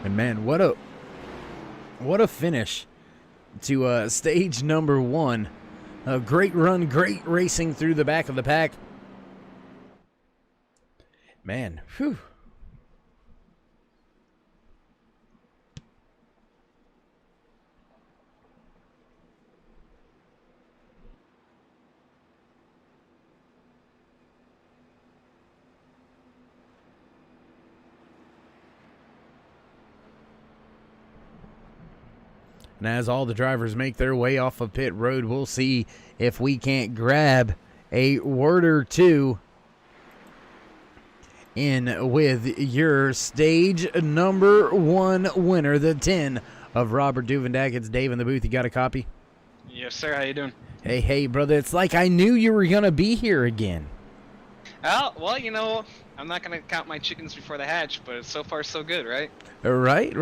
And man, what a finish to stage number 1. A great run, great racing through the back of the pack. Man, whew. And as all the drivers make their way off of pit road, we'll see if we can't grab a word or two in with your stage number 1 winner, the 10 of Robert Duvendak. It's Dave in the booth. You got a copy? Yes, sir. How you doing? Hey, brother. It's like I knew you were going to be here again. Well, you know, I'm not going to count my chickens before they hatch, but so far so good, right? Right.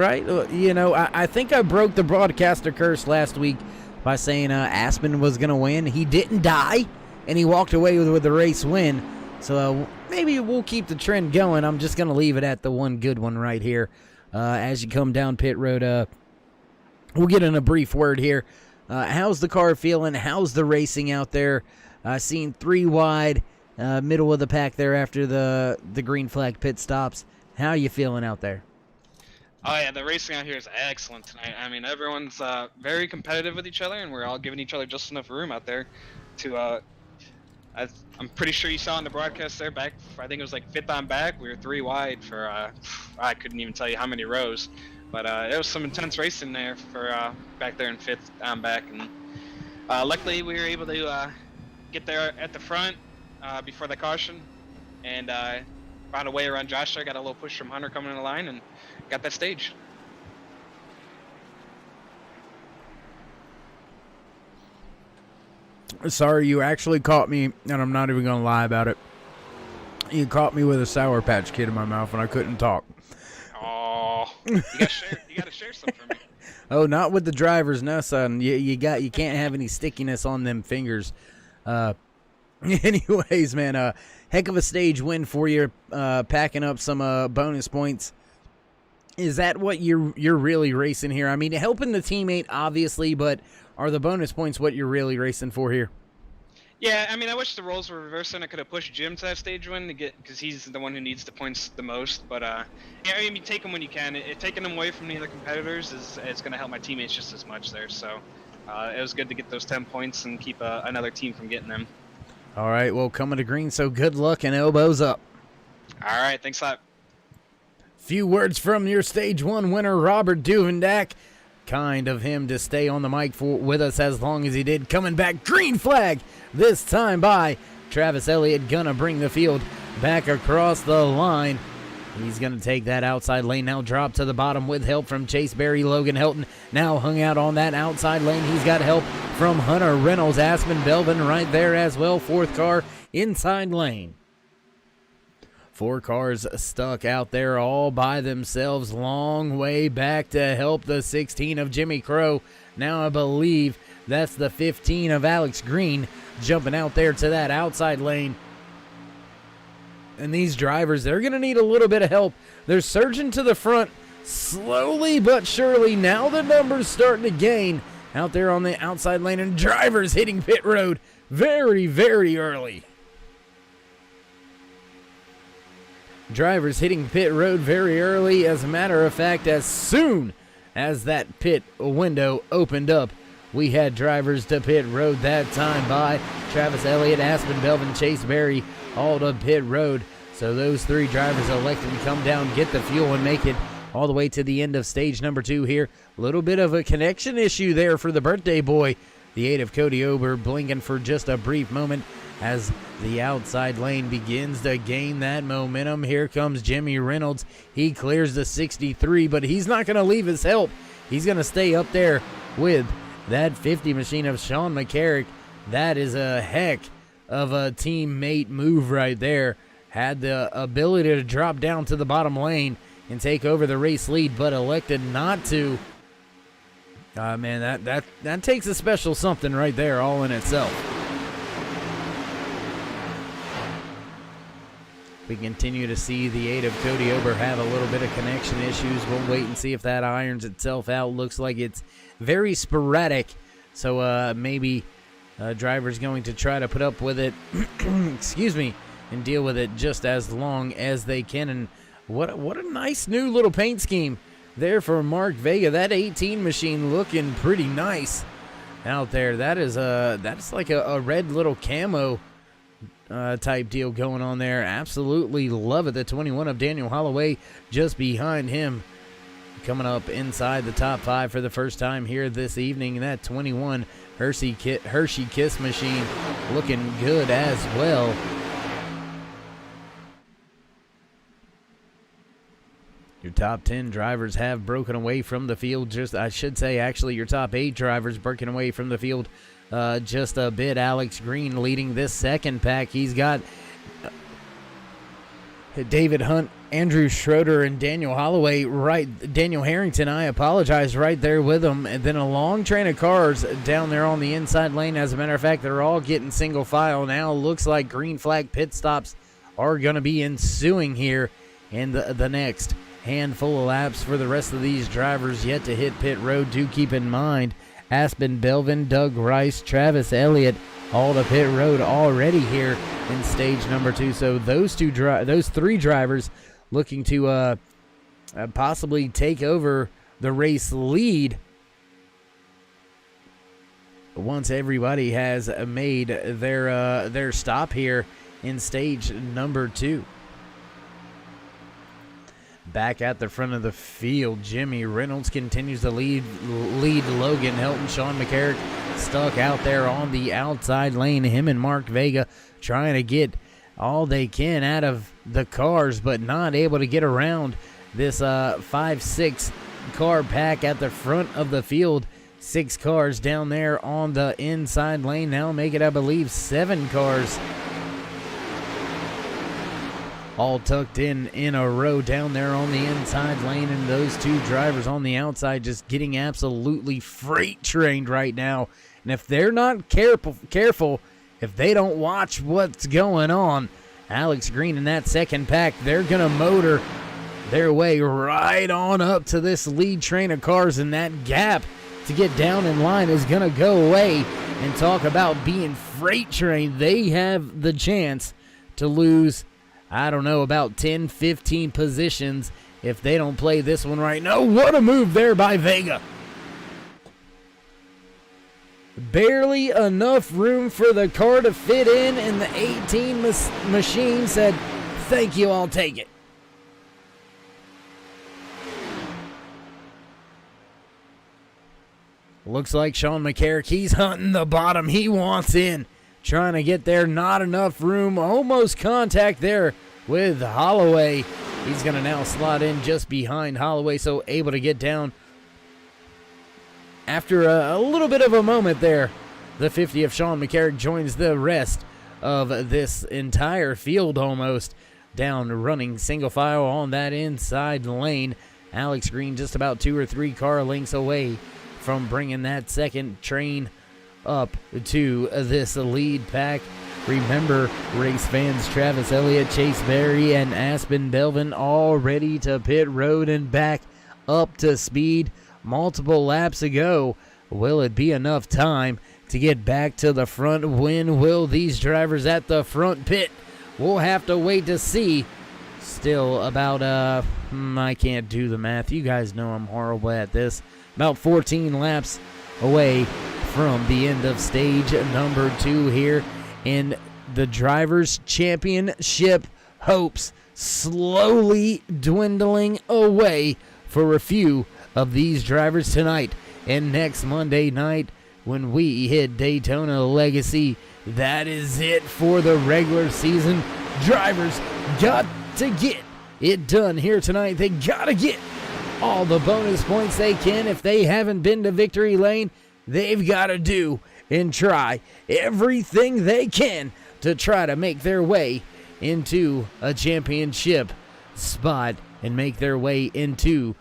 You know, I think I broke the broadcaster curse last week by saying Aspen was going to win. He didn't die, and he walked away with the race win. So maybe we'll keep the trend going. I'm just going to leave it at the one good one right here. As you come down pit road, we'll get in a brief word here. How's the car feeling? How's the racing out there? Seen 3 wide, middle of the pack there after the green flag pit stops. How are you feeling out there? Oh, yeah, the racing out here is excellent tonight. I mean, everyone's very competitive with each other, and we're all giving each other just enough room out there to I'm pretty sure you saw in the broadcast there back, I think it was like 5th on back. We were 3 wide for, I couldn't even tell you how many rows. But it was some intense racing there for back there in 5th on back. And luckily we were able to get there at the front before the caution. And found a way around Josh there, got a little push from Hunter coming in the line, and got that stage. Sorry, you actually caught me, and I'm not even going to lie about it. You caught me with a Sour Patch Kid in my mouth, and I couldn't talk. Oh, you gotta share some for me. Oh, not with the drivers, no, son. You can't have any stickiness on them fingers. Anyways, man, heck of a stage win for you, packing up some bonus points. Is that what you're really racing here? I mean, helping the teammate, obviously, but are the bonus points what you're really racing for here? Yeah, I mean, I wish the roles were reversed and I could have pushed Jim to that stage win to get, because he's the one who needs the points the most. But yeah, I mean, you take them when you can. Taking them away from the other competitors is going to help my teammates just as much there. So it was good to get those 10 points and keep another team from getting them. All right, well, coming to green, so good luck and elbows up. All right, thanks a lot. Few words from your stage 1 winner, Robert Duvendak. Kind of him to stay on the mic with us as long as he did. Coming back, green flag, this time by Travis Elliott. Gonna bring the field back across the line. He's gonna take that outside lane, now drop to the bottom with help from Chase Berry. Logan Helton now hung out on that outside lane. He's got help from Hunter Reynolds. Aspen Belvin right there as well. 4th car inside lane. 4 cars stuck out there all by themselves. Long way back to help the 16 of Jimmy Crow. Now I believe that's the 15 of Alex Green jumping out there to that outside lane. And these drivers, they're going to need a little bit of help. They're surging to the front slowly but surely. Now the numbers starting to gain out there on the outside lane. And drivers hitting pit road very, very early. Drivers hitting pit road very early. As a matter of fact, as soon as that pit window opened up we had drivers to pit road that time by Travis Elliott, Aspen Belvin, Chase Berry, all to pit road. So those 3 drivers elected to come down, get the fuel, and make it all the way to the end of stage number 2 here. A little bit of a connection issue there for the birthday boy. The 8 of Cody Ober blinking for just a brief moment as the outside lane begins to gain that momentum. Here comes Jimmy Reynolds. He clears the 63, but he's not going to leave his help. He's going to stay up there with that 50 machine of Sean McCarrick. That is a heck of a teammate move right there. Had the ability to drop down to the bottom lane and take over the race lead, but elected not to. Man, that takes a special something right there all in itself. We continue to see the 8 of Cody Ober have a little bit of connection issues. We'll wait and see if that irons itself out. Looks like it's very sporadic, so maybe driver's going to try to put up with it, excuse me, and deal with it just as long as they can. And what a nice new little paint scheme there for Mark Vega. That 18 machine looking pretty nice out there. That's like a red little camo type deal going on there. Absolutely love it. The 21 of Daniel Holloway just behind him, coming up inside the top 5 for the first time here this evening. That 21 Hershey Kiss machine looking good as well. Your top 10 drivers have broken away from the field. I should say, actually, your top 8 drivers breaking away from the field just a bit. Alex Green leading this second pack. He's got David Hunt, Andrew Schroeder, and Daniel Holloway, Daniel Harrington, I apologize, right there with him. And then a long train of cars down there on the inside lane. As a matter of fact, they're all getting single file now. Looks like green flag pit stops are going to be ensuing here in the next handful of laps for the rest of these drivers yet to hit pit road. Do keep in mind, Aspen Belvin, Doug Rice, Travis Elliott, all to pit road already here in stage number 2. So those 3 drivers looking to possibly take over the race lead once everybody has made their stop here in stage number 2. Back at the front of the field, Jimmy Reynolds continues to lead Logan Helton. Sean McCarrick stuck out there on the outside lane. Him and Mark Vega trying to get all they can out of the cars, but not able to get around this 5-6 car pack at the front of the field. 6 cars down there on the inside lane. Now make it, I believe, 7 cars all tucked in a row down there on the inside lane, and those 2 drivers on the outside just getting absolutely freight trained right now. And if they're not careful, if they don't watch what's going on, Alex Green in that second pack, they're going to motor their way right on up to this lead train of cars, and that gap to get down in line is going to go away. And talk about being freight trained, they have the chance to lose, I don't know, about 10, 15 positions if they don't play this one right. No, what a move there by Vega. Barely enough room for the car to fit in, and the 18 machine said, thank you, I'll take it. Looks like Sean McCarrick, he's hunting the bottom. He wants in. Trying to get there, not enough room. Almost contact there with Holloway. He's going to now slot in just behind Holloway, so able to get down after a little bit of a moment there. The 50 of Sean McCarrick joins the rest of this entire field almost down running single file on that inside lane. Alex Green just about 2 or 3 car lengths away from bringing that second train up to this lead pack. Remember, race fans, Travis Elliott, Chase Berry, and Aspen Belvin all ready to pit road and back up to speed multiple laps ago. Will it be enough time to get back to the front? When will these drivers at the front pit? We'll have to wait to see. Still about, I can't do the math. You guys know I'm horrible at this. About 14 laps away from the end of stage number 2 here in the Drivers' Championship hopes slowly dwindling away for a few of these drivers tonight. And next Monday night, when we hit Daytona Legacy, that is it for the regular season. Drivers got to get it done here tonight. They got to get all the bonus points they can. If they haven't been to victory lane, they've got to do and try everything they can to try to make their way into a championship spot and make their way into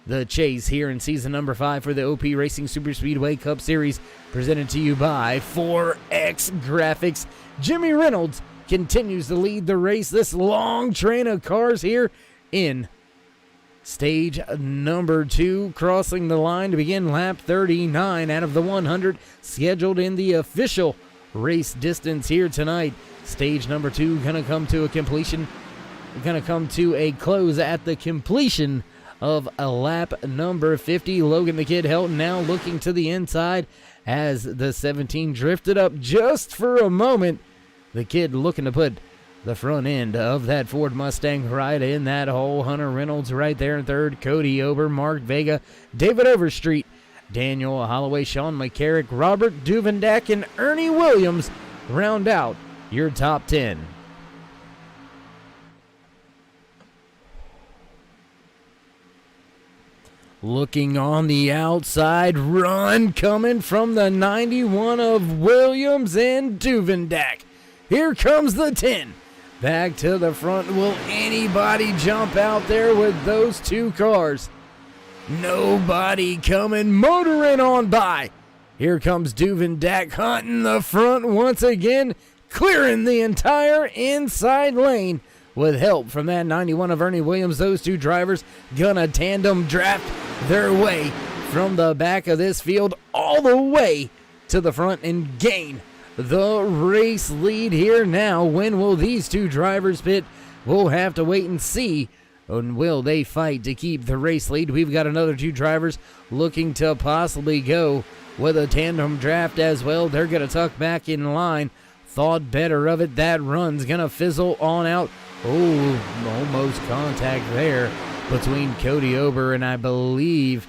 the chase here in season number 5 for the OP Racing Super Speedway Cup Series, presented to you by 4X Graphics. Jimmy Reynolds continues to lead the race. This long train of cars here in stage number 2, crossing the line to begin lap 39 out of the 100 scheduled in the official race distance here tonight. Stage number 2 gonna come to a completion, gonna come to a close at the completion of a lap number 50. Logan the Kid Helton now looking to the inside as the 17 drifted up just for a moment. The Kid looking to put the front end of that Ford Mustang right in that hole. Hunter Reynolds right there in third. Cody Ober, Mark Vega, David Overstreet, Daniel Holloway, Sean McCarrick, Robert Duvendak, and Ernie Williams round out your top 10. Looking on the outside, run coming from the 91 of Williams and Duvendak. Here comes the 10. Back to the front. Will anybody jump out there with those two cars? Nobody coming motoring on by. Here comes Duvendak hunting the front once again, clearing the entire inside lane with help from that 91 of Ernie Williams. Those two drivers gonna tandem draft their way from the back of this field all the way to the front and gain the race lead here now. When will these two drivers pit? We'll have to wait and see. And will they fight to keep the race lead? We've got another two drivers looking to possibly go with a tandem draft as well. They're going to tuck back in line. Thought better of it. That run's going to fizzle on out. Oh, almost contact there between Cody Ober and I believe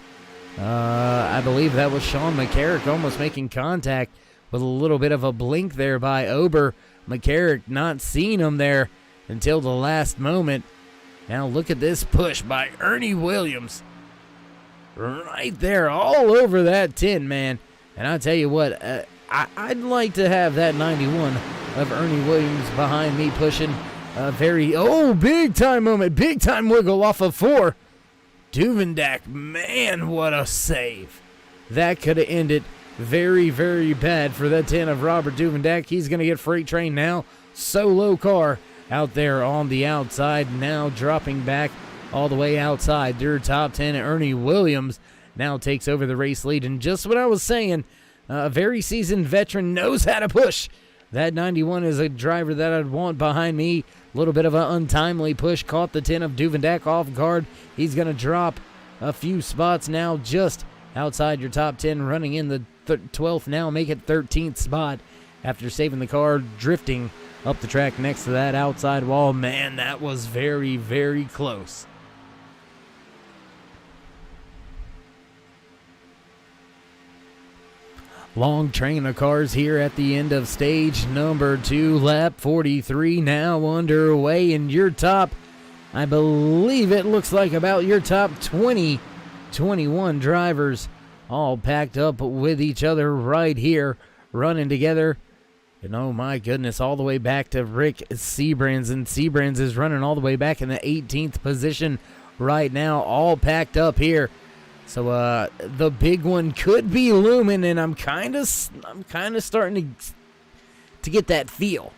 that was Sean McCarrick almost making contact with a little bit of a blink there by Ober. McCarrick not seeing him there until the last moment. Now look at this push by Ernie Williams. Right there, all over that 10, man. And I tell you what, I'd like to have that 91 of Ernie Williams behind me pushing a big time moment, big time wiggle off of 4. Duvendak, man, what a save. That could have ended very, very bad for that 10 of Robert Duvendak. He's going to get freight train now. Solo car out there on the outside, now dropping back all the way outside. Their top 10, Ernie Williams, now takes over the race lead. And just what I was saying, a very seasoned veteran knows how to push. That 91 is a driver that I'd want behind me. A little bit of an untimely push, caught the 10 of Duvendak off guard. He's going to drop a few spots now just outside your top 10, running in the 12th now, make it 13th spot after saving the car, drifting up the track next to that outside wall. Man, that was very, very close. Long train of cars here at the end of stage number 2. Lap 43 now underway, and your top, I believe it looks like about your top 20, 21 drivers all packed up with each other right here, running together. And oh my goodness, all the way back to Rick Seabrands, and Seabrands is running all the way back in the 18th position right now, all packed up here. So the big one could be looming, and I'm kind of starting to get that feel.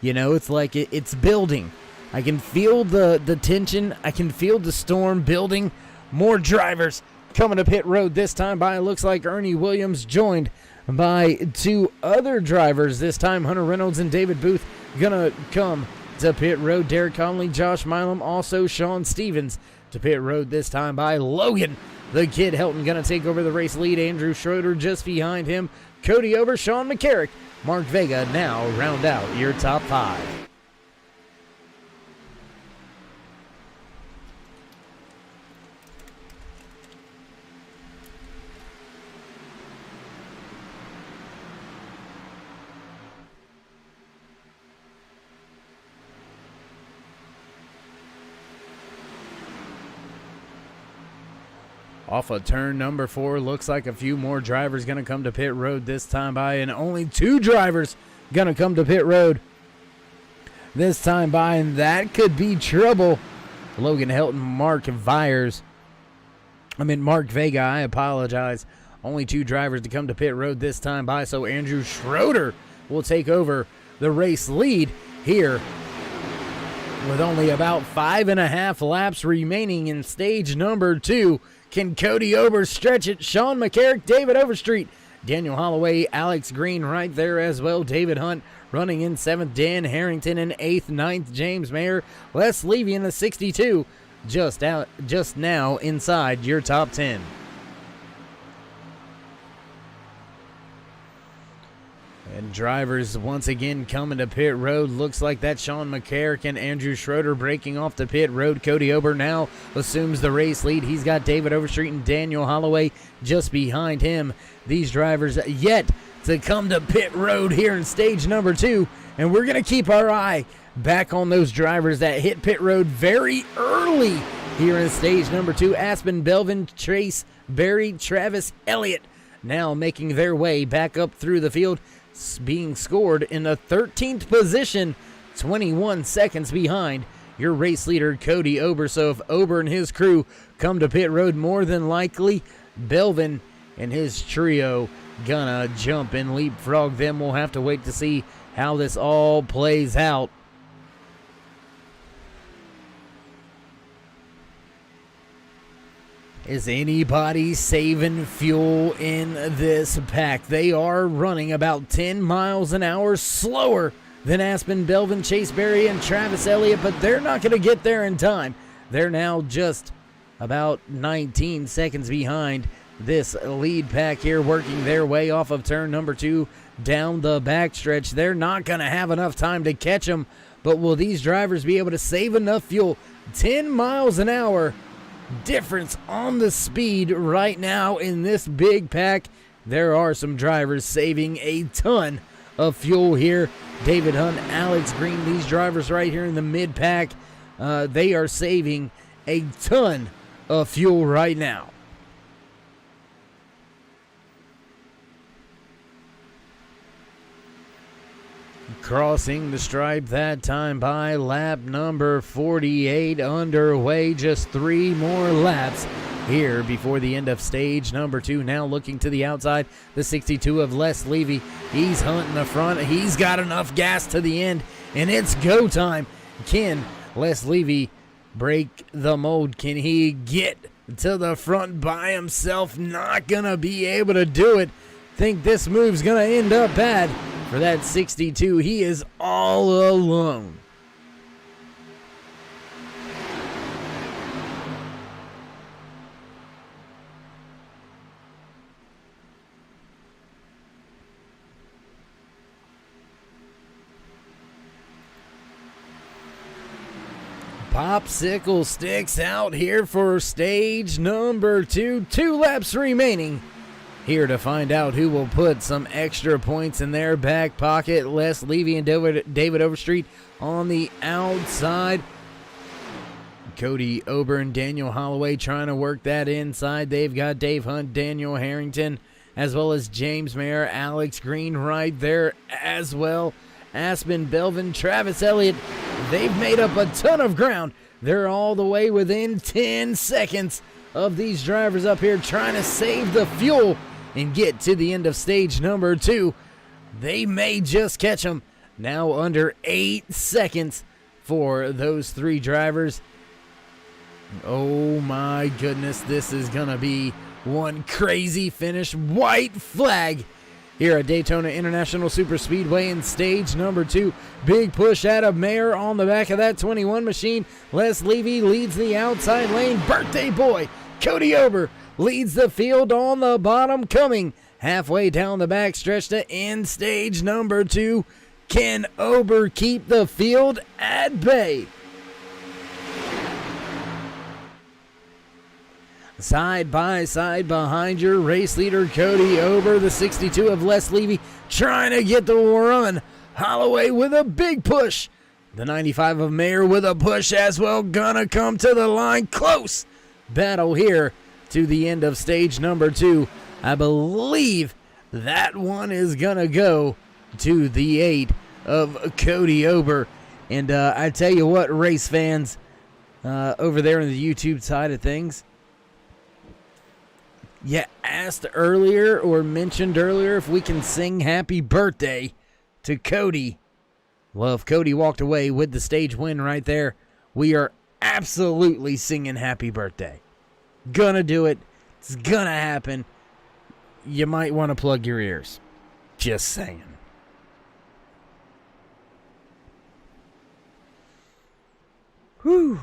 You know, it's like it's building. I can feel the tension. I can feel the storm building. More drivers coming to pit road this time by, it looks like Ernie Williams, joined by two other drivers this time. Hunter Reynolds and David Booth gonna come to pit road. Derek Conley, Josh Milam, also Sean Stevens to pit road this time by Logan the Kid Helton, gonna take over the race lead. Andrew Schroeder just behind him. Cody Ober, Sean McCarrick, Mark Vega now round out your top 5. Off of turn number 4, looks like a few more drivers going to come to pit road this time by, and only 2 drivers going to come to pit road this time by, and that could be trouble. Logan Helton, Mark Vega, I apologize. Only 2 drivers to come to pit road this time by, so Andrew Schroeder will take over the race lead here with only about 5.5 laps remaining in stage number 2. Can Cody Ober stretch it? Sean McCarrick, David Overstreet, Daniel Holloway, Alex Green right there as well. David Hunt running in 7th. Dan Harrington in 8th. 9th, James Mayer. Les Levy in the 62. Just now inside your top 10. And drivers once again coming to pit road. Looks like that's Sean McCarrick and Andrew Schroeder breaking off the pit road. Cody Ober now assumes the race lead. He's got David Overstreet and Daniel Holloway just behind him. These drivers yet to come to pit road here in stage number 2. And we're going to keep our eye back on those drivers that hit pit road very early here in stage number 2. Aspen Belvin, Trace Berry, Travis Elliott now making their way back up through the field, being scored in the 13th position, 21 seconds behind your race leader, Cody Ober. So if Ober and his crew come to pit road, more than likely, Belvin and his trio gonna jump and leapfrog them. We'll have to wait to see how this all plays out. Is anybody saving fuel in this pack? They are running about 10 miles an hour slower than Aspen Belvin, Chase Berry, and Travis Elliott, but they're not going to get there in time. They're now just about 19 seconds behind this lead pack here, working their way off of turn number 2 down the backstretch. They're not going to have enough time to catch them, but will these drivers be able to save enough fuel? 10 miles an hour difference on the speed right now in this big pack. There are some drivers saving a ton of fuel here. David Hunt, Alex Green, these drivers right here in the mid pack, they are saving a ton of fuel right now. Crossing the stripe that time by, lap number 48 underway. Just 3 more laps here before the end of stage number 2. Now looking to the outside, the 62 of Les Levy. He's hunting the front. He's got enough gas to the end, and it's go time. Can Les Levy break the mold? Can he get to the front by himself? Not gonna be able to do it. Think this move's gonna end up bad for that 62. He is all alone. Popsicle sticks out here for stage number 2. 2 laps remaining. Here to find out who will put some extra points in their back pocket. Les Levy and David Overstreet on the outside. Cody Ober and Daniel Holloway trying to work that inside. They've got Dave Hunt, Daniel Harrington, as well as James Mayer, Alex Green right there as well. Aspen Belvin, Travis Elliott, they've made up a ton of ground. They're all the way within 10 seconds of these drivers up here trying to save the fuel and get to the end of stage number 2. They may just catch them. Now under 8 seconds for those 3 drivers. Oh my goodness, this is gonna be one crazy finish. White flag here at Daytona International Superspeedway in stage number 2. Big push out of Mayer on the back of that 21 machine. Les Levy leads the outside lane. Birthday boy Cody Ober leads the field on the bottom, coming halfway down the backstretch to end stage number 2. Can Ober keep the field at bay? Side by side behind your race leader, Cody Ober, the 62 of Les Levy, trying to get the run. Holloway with a big push. The 95 of Mayer with a push as well. Gonna come to the line. Close battle here to the end of stage number 2. I believe that one is gonna go to the 8 of Cody Ober. And I tell you what, race fans over there on the YouTube side of things, you asked earlier or mentioned earlier if we can sing happy birthday to Cody. Well, if Cody walked away with the stage win right there, we are absolutely singing happy birthday. Gonna do it. It's gonna happen. You might want to plug your ears. Just saying. Whew.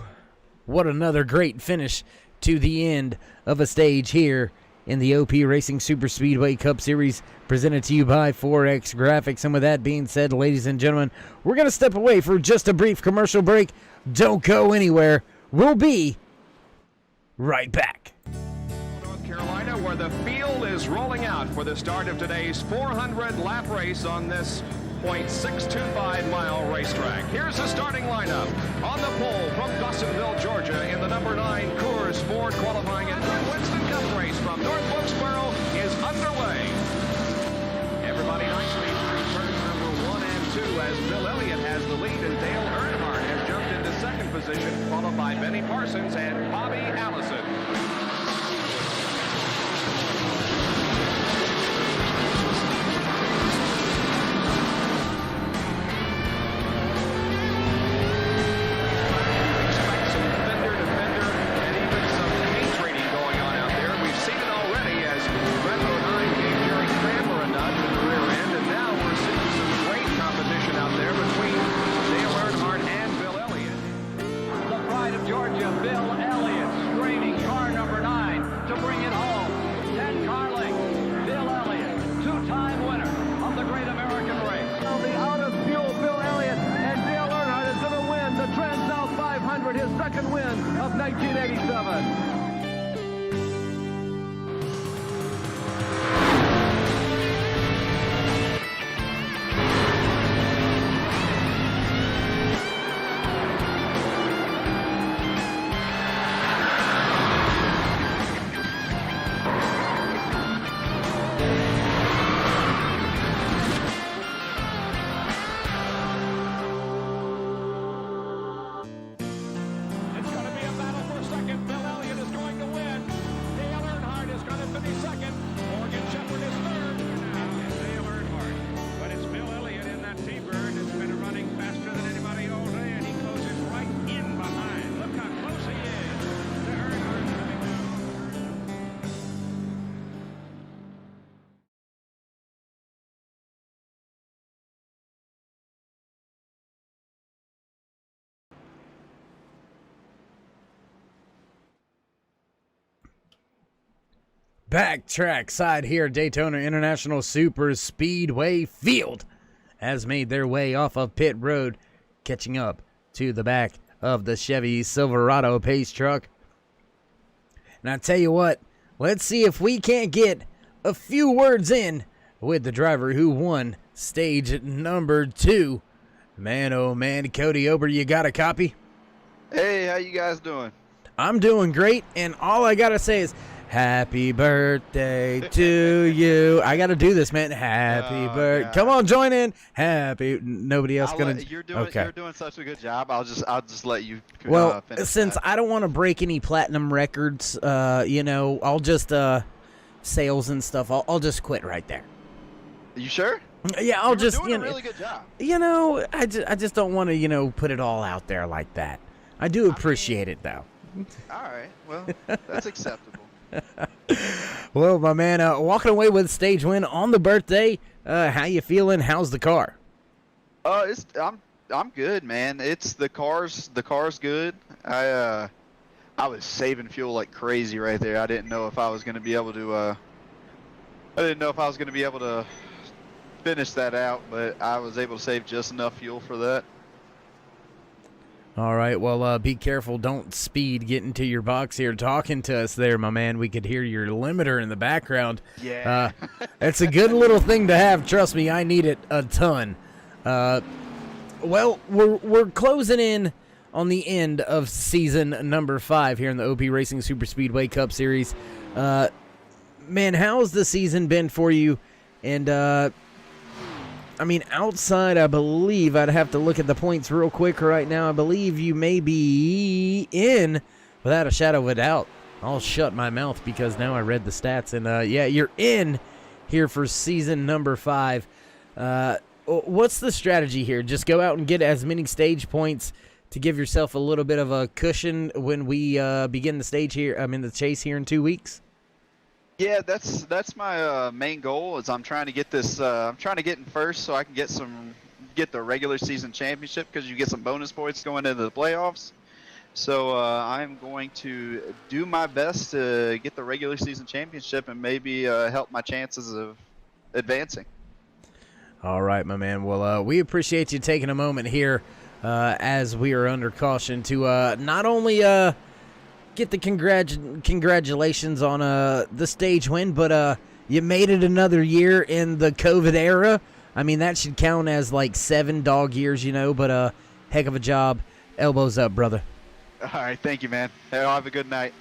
What another great finish to the end of a stage here in the OP Racing Super Speedway Cup Series, presented to you by 4X Graphics. And with that being said, ladies and gentlemen, we're going to step away for just a brief commercial break. Don't go anywhere. We'll be right back. North Carolina, where the field is rolling out for the start of today's 400-lap race on this .625-mile racetrack. Here's the starting lineup. On the pole from Dawsonville, Georgia, in the number 9 Coors Ford qualifying and Winston Cup race from North Wilkesboro is underway. Everybody nicely through turns number 1 and 2 as Bill Elliott has the lead and Dale Earnhardt has jumped into second position, followed by Benny Parsons and Bobby Allison. His second win of 1987. Backtrack side here, Daytona International Super Speedway field has made their way off of pit road, catching up to the back of the Chevy Silverado pace truck. And I tell you what, let's see if we can't get a few words in with the driver who won stage number 2. Man, oh man, Cody Ober, you got a copy? Hey, how you guys doing? I'm doing great, and all I gotta say is happy birthday to you. I gotta do this, man. Happy birthday. Come on, join in. Happy. Nobody else gonna. You're doing such a good job. I'll just let you. Well, finish since that. I don't want to break any platinum records, I'll just sales and stuff. I'll just quit right there. You sure? Yeah, I'll just doing a really good job. I just don't want to put it all out there like that. I do appreciate it though. All right. Well, that's acceptable. Well, my man, walking away with a stage win on the birthday. How you feeling? How's the car? I'm good, man. It's the car's good. I was saving fuel like crazy right there. I didn't know if I was going to be able to I didn't know if I was going to be able to finish that out, but I was able to save just enough fuel for that. All right, well, be careful. Don't speed getting to your box here. Talking to us there, my man. We could hear your limiter in the background. Yeah. It's a good little thing to have. Trust me, I need it a ton. Well, we're closing in on the end of season number 5 here in the OP Racing Super Speedway Cup Series. Man, how's the season been for you? And, I mean, outside, I believe, I'd have to look at the points real quick right now. I believe you may be in, without a shadow of a doubt. I'll shut my mouth because now I read the stats. And, yeah, you're in here for season number 5. What's the strategy here? Just go out and get as many stage points to give yourself a little bit of a cushion when we begin the the chase here in 2 weeks? Yeah, that's my main goal. Is I'm trying to get this. I'm trying to get in first so I can get the regular season championship, because you get some bonus points going into the playoffs. So I'm going to do my best to get the regular season championship and maybe help my chances of advancing. All right, my man. Well, we appreciate you taking a moment here as we are under caution to not only get the congratulations on the stage win, but you made it another year in the COVID era. I mean, that should count as like 7 dog years, but heck of a job. Elbows up, brother. All right, thank you, man. Have a good night.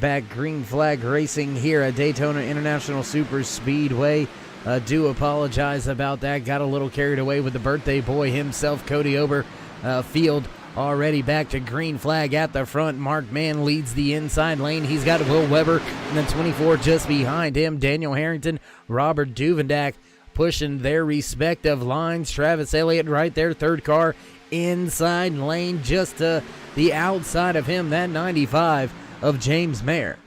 Back Green Flag Racing here at Daytona International Super Speedway. Do apologize about that. Got a little carried away with the birthday boy himself, Cody Ober. Field already back to Green Flag at the front. Mark Mann leads the inside lane. He's got Will Weber and then 24 just behind him. Daniel Harrington, Robert Duvendak pushing their respective lines. Travis Elliott right there, third car inside lane, just to the outside of him, that 95 of James Mayer.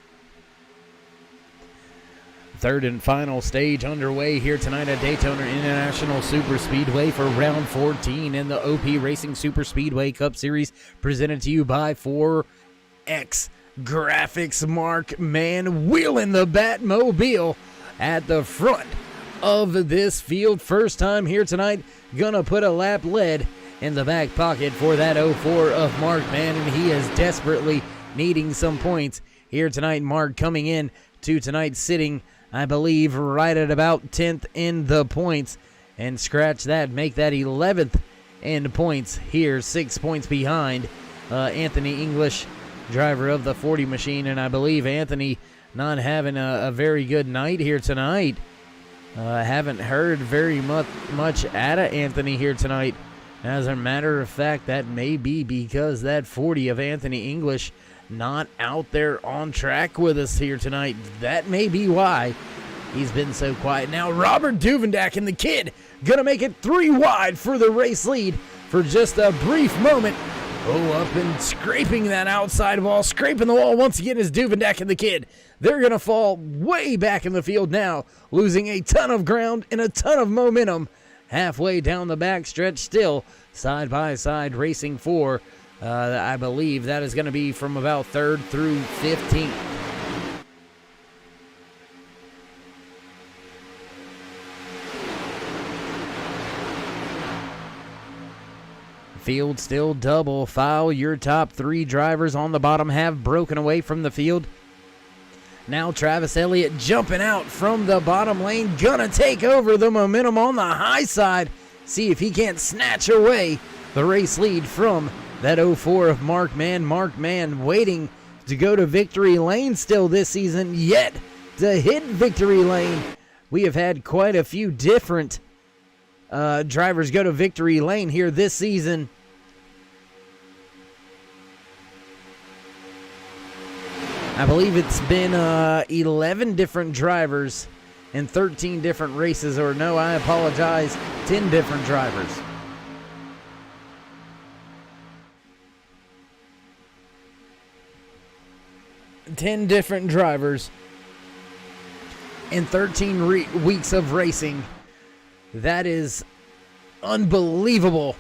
Third and final stage underway here tonight at Daytona International Super Speedway for round 14 in the OP Racing Super Speedway Cup Series, presented to you by 4X Graphics. Mark Mann wheeling the Batmobile at the front of this field. First time here tonight, gonna put a lap lead in the back pocket for that 04 of Mark Mann, and he is desperately needing some points here tonight. Mark coming in to tonight sitting, I believe, right at about 10th in the points, and scratch that, make that 11th in points here, 6 points behind Anthony English, driver of the 40 machine. And I believe Anthony not having a very good night here tonight. Haven't heard very much out of Anthony here tonight. As a matter of fact, that may be because that 40 of Anthony English not out there on track with us here tonight. That may be why he's been so quiet. Now Robert Duvendak and the kid gonna make it 3 wide for the race lead for just a brief moment. Oh, up and scraping that outside wall, scraping the wall once again is Duvendak and the kid. They're gonna fall way back in the field now, losing a ton of ground and a ton of momentum halfway down the back stretch, still side by side racing for I believe that is going to be from about 3rd through 15th. Field still double file. Your top 3 drivers on the bottom have broken away from the field. Now Travis Elliott jumping out from the bottom lane, gonna take over the momentum on the high side. See if he can't snatch away the race lead from that 04 of Mark Mann. Mark Mann waiting to go to victory lane still this season, yet to hit victory lane. We have had quite a few different drivers go to victory lane here this season. I believe it's been 11 different drivers in 13 different races, or no, I apologize, 10 different drivers. 10 different drivers in 13 weeks of racing. That is unbelievable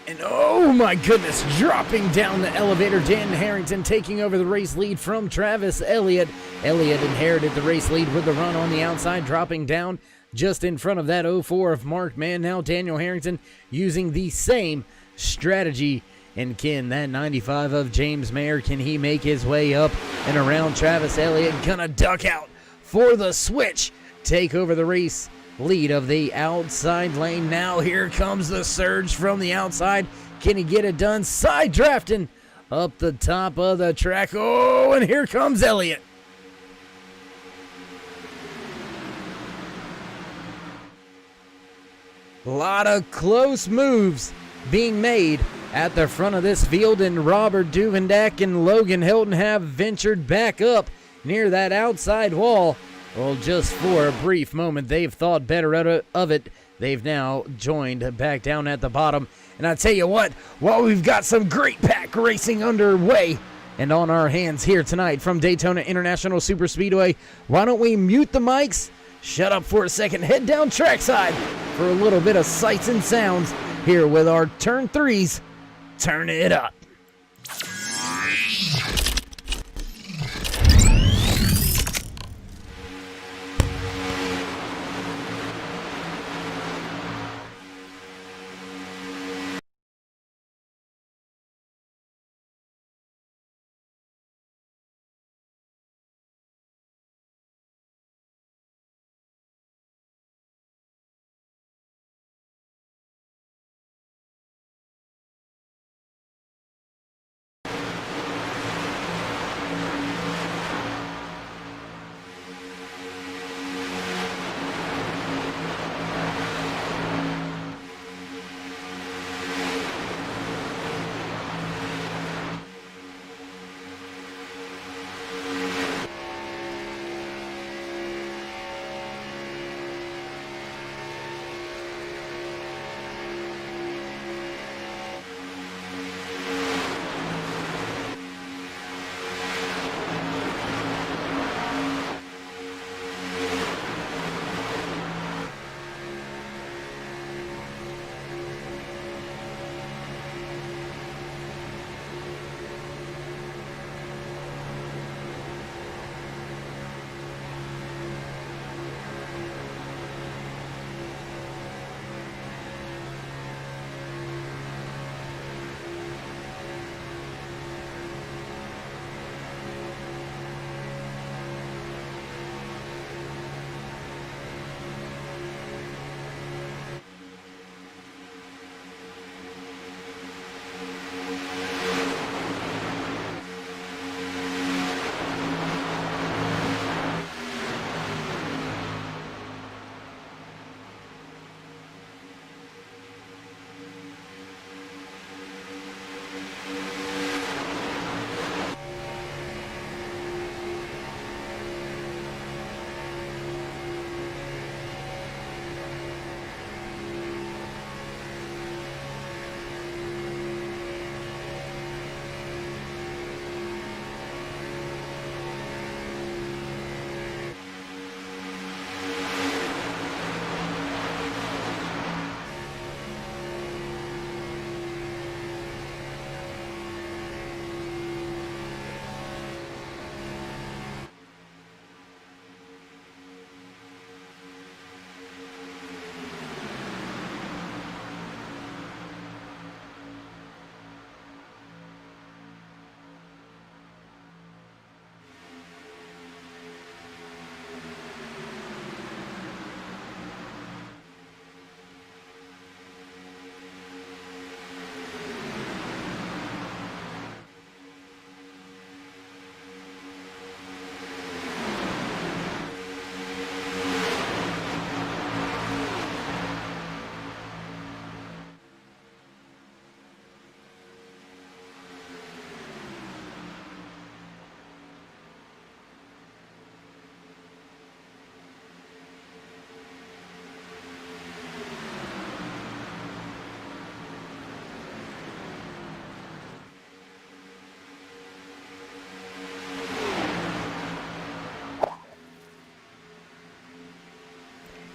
And oh my goodness, dropping down the elevator, Dan Harrington taking over the race lead from Travis Elliott. Elliott inherited the race lead with the run on the outside, dropping down just in front of that 04 of Mark Mann. Now Daniel Harrington using the same strategy. And can that 95 of James Mayer, can he make his way up and around Travis Elliott? Gonna duck out for the switch, take over the race lead of the outside lane. Now here comes the surge from the outside. Can he get it done? Side drafting up the top of the track. Oh, and here comes Elliott. A lot of close moves being made at the front of this field, and Robert Duvendak and Logan Hilton have ventured back up near that outside wall. Well, just for a brief moment, they've thought better of it. They've now joined back down at the bottom. And I tell you what, while we've got some great pack racing underway and on our hands here tonight from Daytona International Superspeedway, why don't we mute the mics, shut up for a second, head down trackside for a little bit of sights and sounds here with our Turn 3s. Turn it up.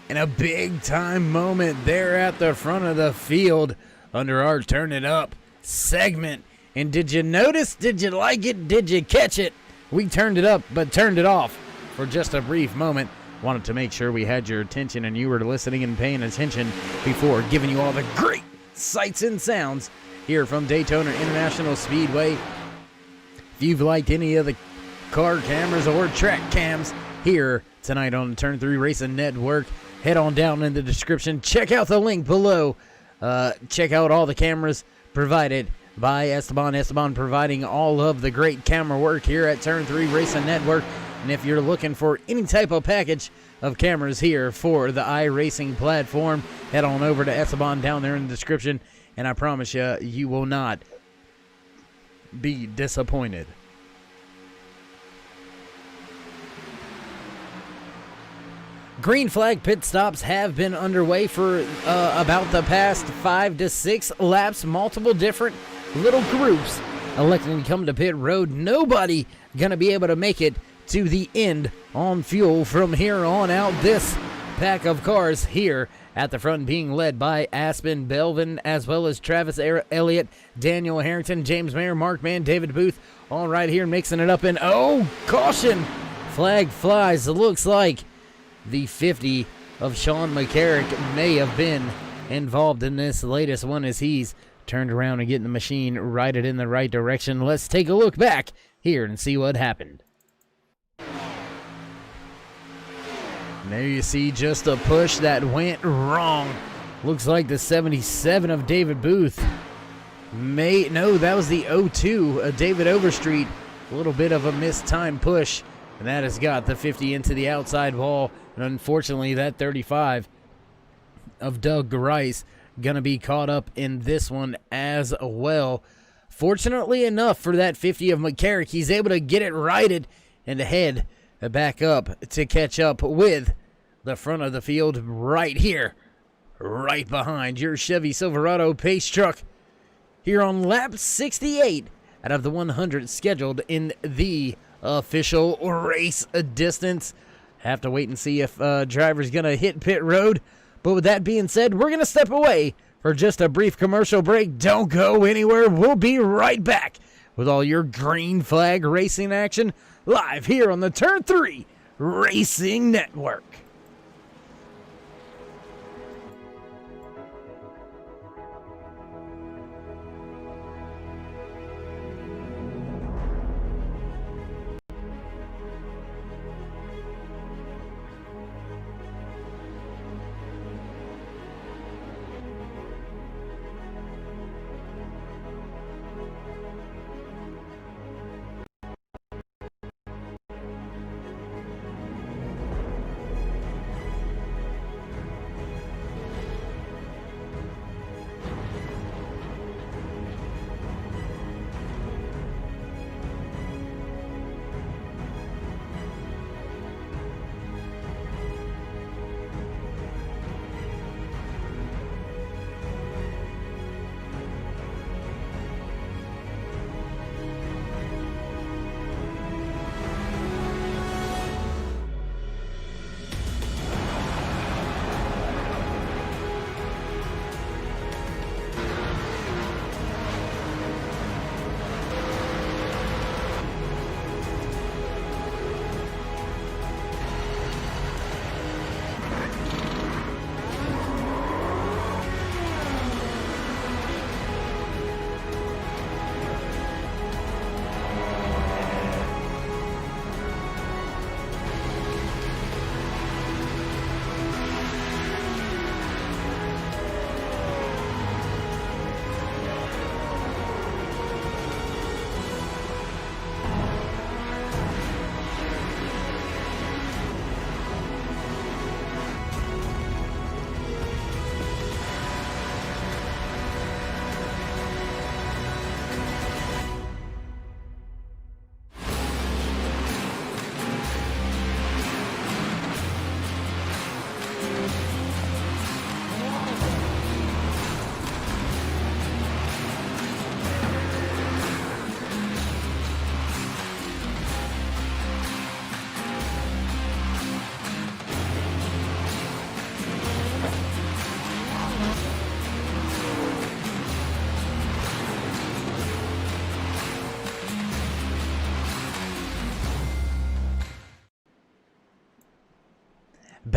And a big time moment there at the front of the field under our Turn It Up segment. And did you notice? Did you like it? Did you catch it? We turned it up, but turned it off for just a brief moment. Wanted to make sure we had your attention and you were listening and paying attention before giving you all the great sights and sounds here from Daytona International Speedway. If you've liked any of the car cameras or track cams here tonight on the Turn 3 Racing Network, head on down in the description. Check out the link below. Check out all the cameras provided by Esteban. Esteban providing all of the great camera work here at Turn 3 Racing Network. And if you're looking for any type of package of cameras here for the iRacing platform, head on over to Esteban down there in the description. And I promise you, you will not be disappointed. Green flag pit stops have been underway for about the past 5 to 6 laps. Multiple different little groups electing to come to pit road. Nobody going to be able to make it to the end on fuel from here on out. This pack of cars here at the front being led by Aspen Belvin, as well as Travis Elliott, Daniel Harrington, James Mayer, Mark Mann, David Booth, all right here mixing it up. And oh, caution! Flag flies. It looks like the 50 of Sean McCarrick may have been involved in this latest one as he's turned around and getting the machine righted in the right direction. Let's take a look back here and see what happened. And there you see just a push that went wrong. Looks like the 77 of David Booth no, that was the 02 David Overstreet. A little bit of a mistimed push, and that has got the 50 into the outside wall. And unfortunately, that 35 of Doug Rice gonna be caught up in this one as well. Fortunately enough for that 50 of McCarrick, he's able to get it righted and head back up to catch up with the front of the field right here, right behind your Chevy Silverado pace truck here on lap 68 out of the 100 scheduled in the official race distance. Have to wait and see if driver's going to hit pit road. But with that being said, we're going to step away for just a brief commercial break. Don't go anywhere. We'll be right back with all your green flag racing action live here on the Turn 3 Racing Network.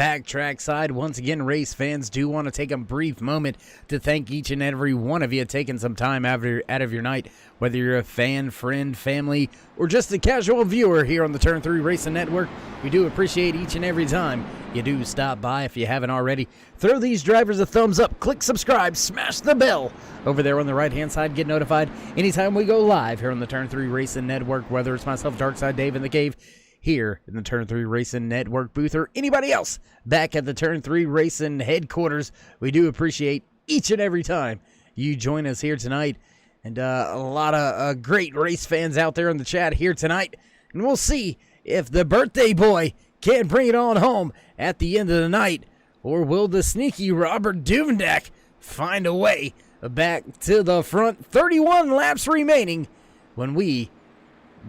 backtrack side. Once again, race fans, do want to take a brief moment to thank each and every one of you taking some time out of your night, whether you're a fan, friend, family, or just a casual viewer here on the Turn 3 Racing Network. We do appreciate each and every time you do stop by. If you haven't already, throw these drivers a thumbs up, click subscribe, smash the bell over there on the right-hand side. Get notified anytime we go live here on the Turn 3 Racing Network, whether it's myself, Darkside Dave in the cave, here in the Turn 3 Racing Network booth, or anybody else back at the Turn 3 Racing headquarters. We do appreciate each and every time you join us here tonight. And a lot of great race fans out there in the chat here tonight. And we'll see if the birthday boy can bring it on home at the end of the night, or will the sneaky Robert Duvendak find a way back to the front. 31 laps remaining when we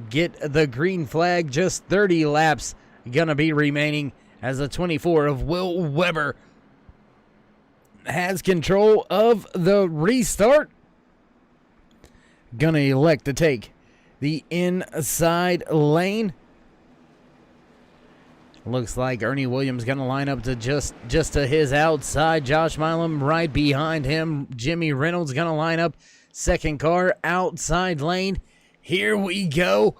get the green flag. Just 30 laps gonna be remaining as the 24 of Will Weber has control of the restart. Gonna elect to take the inside lane. Looks like Ernie Williams gonna line up to just to his outside. Josh Milam right behind him. Jimmy Reynolds gonna line up second car outside lane. Here we go.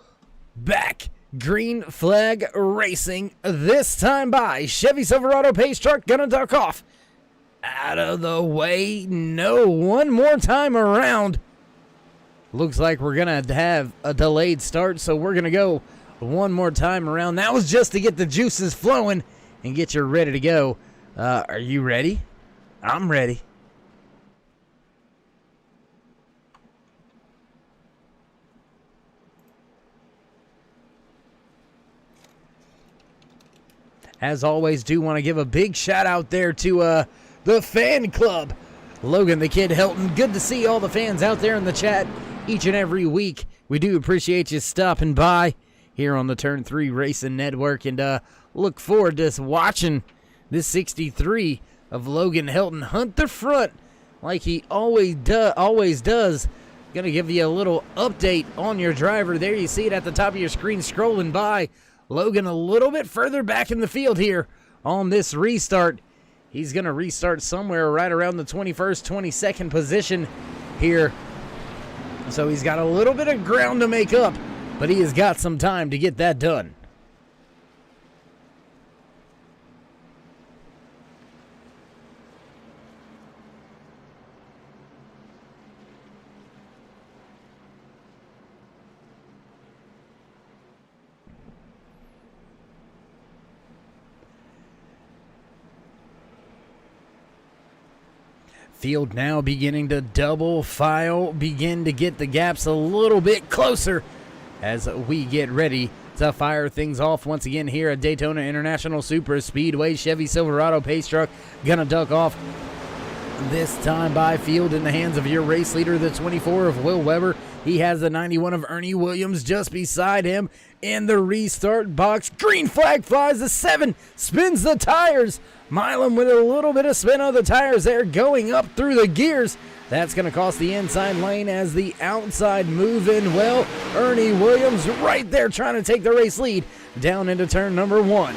Back. Green flag racing. This time by Chevy Silverado pace truck. Gonna duck off. Out of the way. No. One more time around. Looks like we're going to have a delayed start, so we're going to go one more time around. That was just to get the juices flowing and get you ready to go. Are you ready? I'm ready. As always, do want to give a big shout out there to the fan club. Logan the Kid Helton. Good to see all the fans out there in the chat each and every week. We do appreciate you stopping by here on the Turn 3 Racing Network, and look forward to watching this 63 of Logan Helton hunt the front like he always does. Gonna give you a little update on your driver. There you see it at the top of your screen scrolling by. Logan a little bit further back in the field here on this restart. He's gonna restart somewhere right around the 21st, 22nd position here. So he's got a little bit of ground to make up, but he has got some time to get that done. Field now beginning to double file, begin to get the gaps a little bit closer as we get ready to fire things off once again here at Daytona International Super Speedway. Chevy Silverado pace truck gonna duck off this time by field in the hands of your race leader, the 24 of Will Weber. He has the 91 of Ernie Williams just beside him in the restart box. Green flag flies, the 7 spins the tires. Milam with a little bit of spin on the tires there, going up through the gears. That's going to cost the inside lane as the outside move in well. Ernie Williams right there trying to take the race lead down into turn number 1.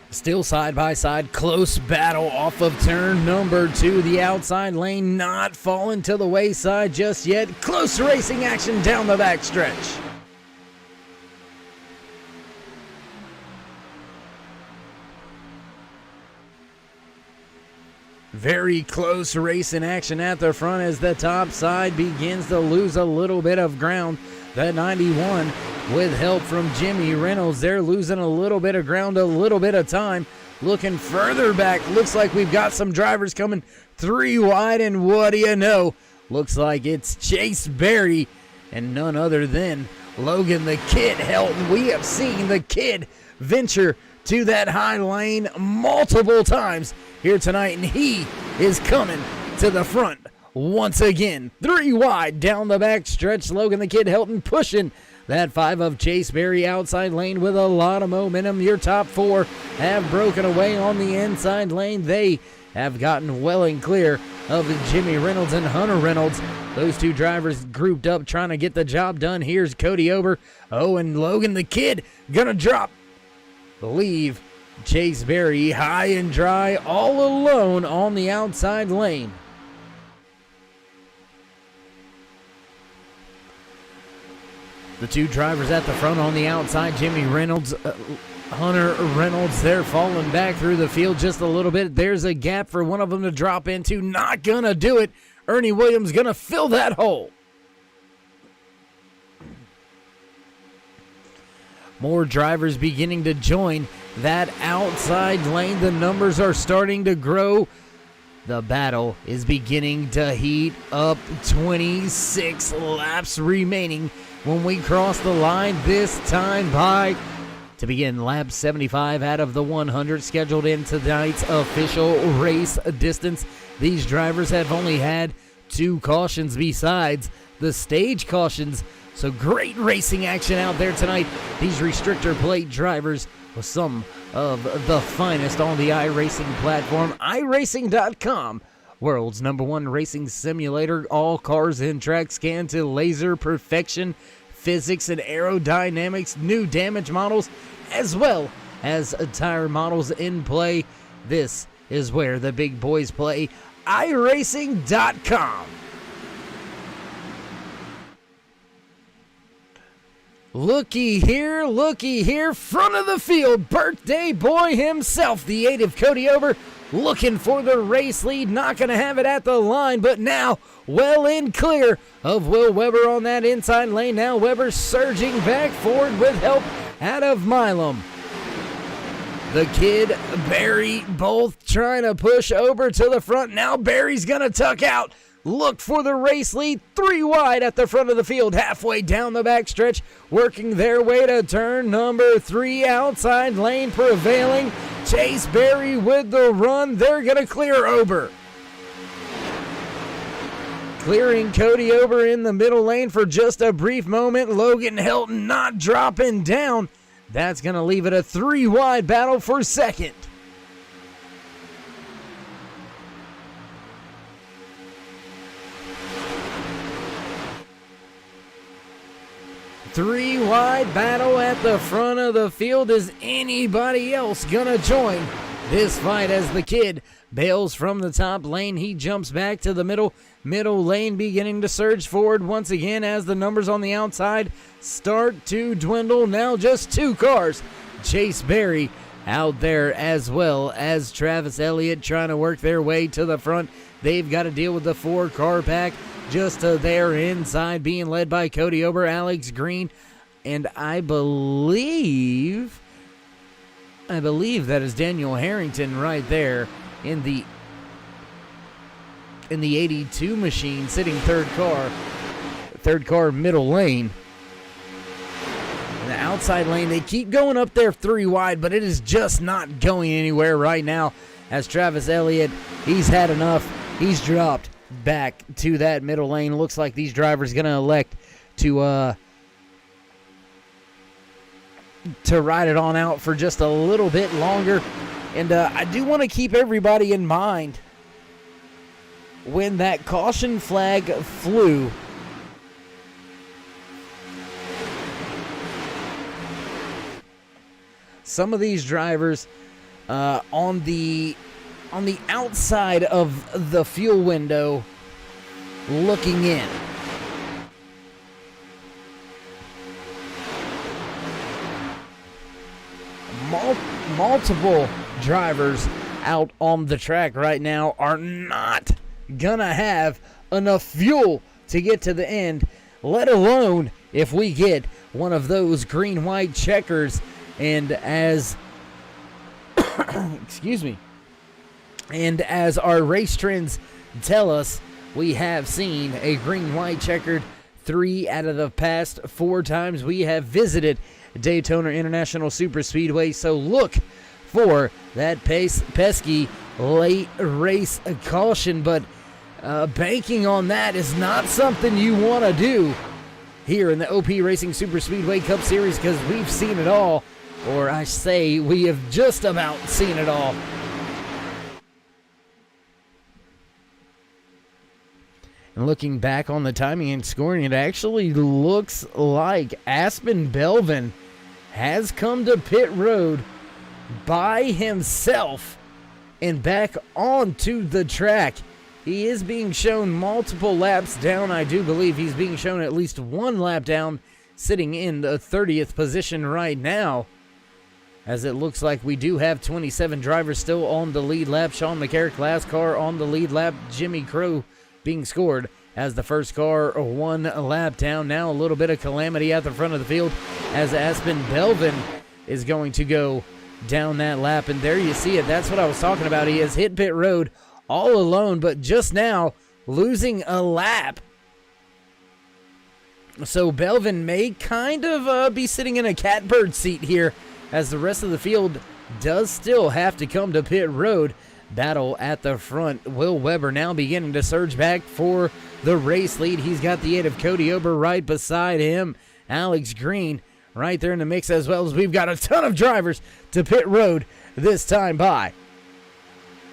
Still side by side, close battle off of turn number 2. The outside lane not falling to the wayside just yet. Close racing action down the backstretch. Very close racing action at the front as the top side begins to lose a little bit of ground. The 91 with help from Jimmy Reynolds. They're losing a little bit of ground, a little bit of time. Looking further back, looks like we've got some drivers coming 3 wide, and what do you know? Looks like it's Chase Berry and none other than Logan the Kid Helton. We have seen the Kid venture to that high lane multiple times here tonight, and he is coming to the front once again. 3 wide down the back stretch. Logan the Kid Helton pushing That 5 of Chase Berry outside lane with a lot of momentum. Your top 4 have broken away on the inside lane. They have gotten well and clear of Jimmy Reynolds and Hunter Reynolds. Those two drivers grouped up trying to get the job done. Here's Cody Ober. Oh, and Logan the Kid gonna drop. Leave Chase Berry high and dry all alone on the outside lane. The two drivers at the front on the outside, Jimmy Reynolds, Hunter Reynolds, they're falling back through the field just a little bit. There's a gap for one of them to drop into. Not gonna do it. Ernie Williams gonna fill that hole. More drivers beginning to join that outside lane. The numbers are starting to grow. The battle is beginning to heat up. 26 laps remaining when we cross the line this time by to begin lap 75 out of the 100 scheduled in tonight's official race distance. These drivers have only had 2 cautions besides the stage cautions. So great racing action out there tonight. These restrictor plate drivers with some of the finest on the iRacing platform. iRacing.com, world's #1 racing simulator. All cars and tracks scanned to laser perfection, physics and aerodynamics, new damage models, as well as tire models in play. This is where the big boys play. iRacing.com. Looky here, front of the field, birthday boy himself, the 8 of Cody Ober, looking for the race lead, not going to have it at the line, but now well in clear of Will Weber on that inside lane. Now Weber surging back forward with help out of Milam. The Kid, Barry, both trying to push Ober to the front. Now Barry's going to tuck out. Look for the race lead, 3 wide at the front of the field, halfway down the backstretch, working their way to turn number 3, outside lane prevailing. Chase Berry with the run. They're going to clear Ober. Clearing Cody Ober in the middle lane for just a brief moment. Logan Helton not dropping down. That's going to leave it a 3 wide battle for second. Three wide battle at the front of the field. Is anybody else gonna join this fight as the Kid bails from the top lane? He jumps back to the middle lane, beginning to surge forward once again as the numbers on the outside start to dwindle. Now just 2 cars. Chase Berry out there, as well as Travis Elliott, trying to work their way to the front. They've got to deal with the 4-car pack just to their inside, being led by Cody Ober, Alex Green, and I believe that is Daniel Harrington right there in the 82 machine, sitting third car middle lane. In the outside lane, they keep going up there 3 wide, but it is just not going anywhere right now as Travis Elliott, he's had enough. He's dropped back to that middle lane. Looks like these drivers going to elect to ride it on out for just a little bit longer. And I do want to keep everybody in mind, when that caution flag flew, some of these drivers on the outside of the fuel window looking in. Multiple drivers out on the track right now are not gonna have enough fuel to get to the end, let alone if we get one of those green-white checkers. And as excuse me, and as our race trends tell us, we have seen a green-white checkered 3 out of the past 4 times we have visited Daytona International Superspeedway. So look for that pesky late race caution, but banking on that is not something you want to do here in the OP Racing Super Speedway Cup Series, because we've seen it all, or I say we have just about seen it all. And looking back on the timing and scoring, it actually looks like Aspen Belvin has come to pit road by himself and back onto the track. He is being shown multiple laps down. I do believe he's being shown at least one lap down, sitting in the 30th position right now, as it looks like we do have 27 drivers still on the lead lap. Sean McCarrick, last car on the lead lap. Jimmy Crow being scored as the first car one lap down. Now a little bit of calamity at the front of the field as Aspen Belvin is going to go down that lap. And there you see it. That's what I was talking about. He has hit pit road all alone, but just now losing a lap. So Belvin may kind of be sitting in a catbird seat here, as the rest of the field does still have to come to pit road. Battle at the front. Will Weber now beginning to surge back for the race lead. He's got the aid of Cody Ober right beside him. Alex Green right there in the mix, as well as we've got a ton of drivers to pit road this time by.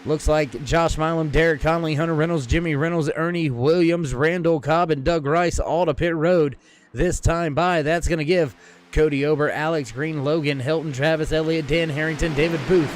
Looks like Josh Milam, Derek Conley, Hunter Reynolds, Jimmy Reynolds, Ernie Williams, Randall Cobb, and Doug Rice all to pit road this time by. That's going to give Cody Ober, Alex Green, Logan Hilton, Travis Elliott, Dan Harrington, David Booth,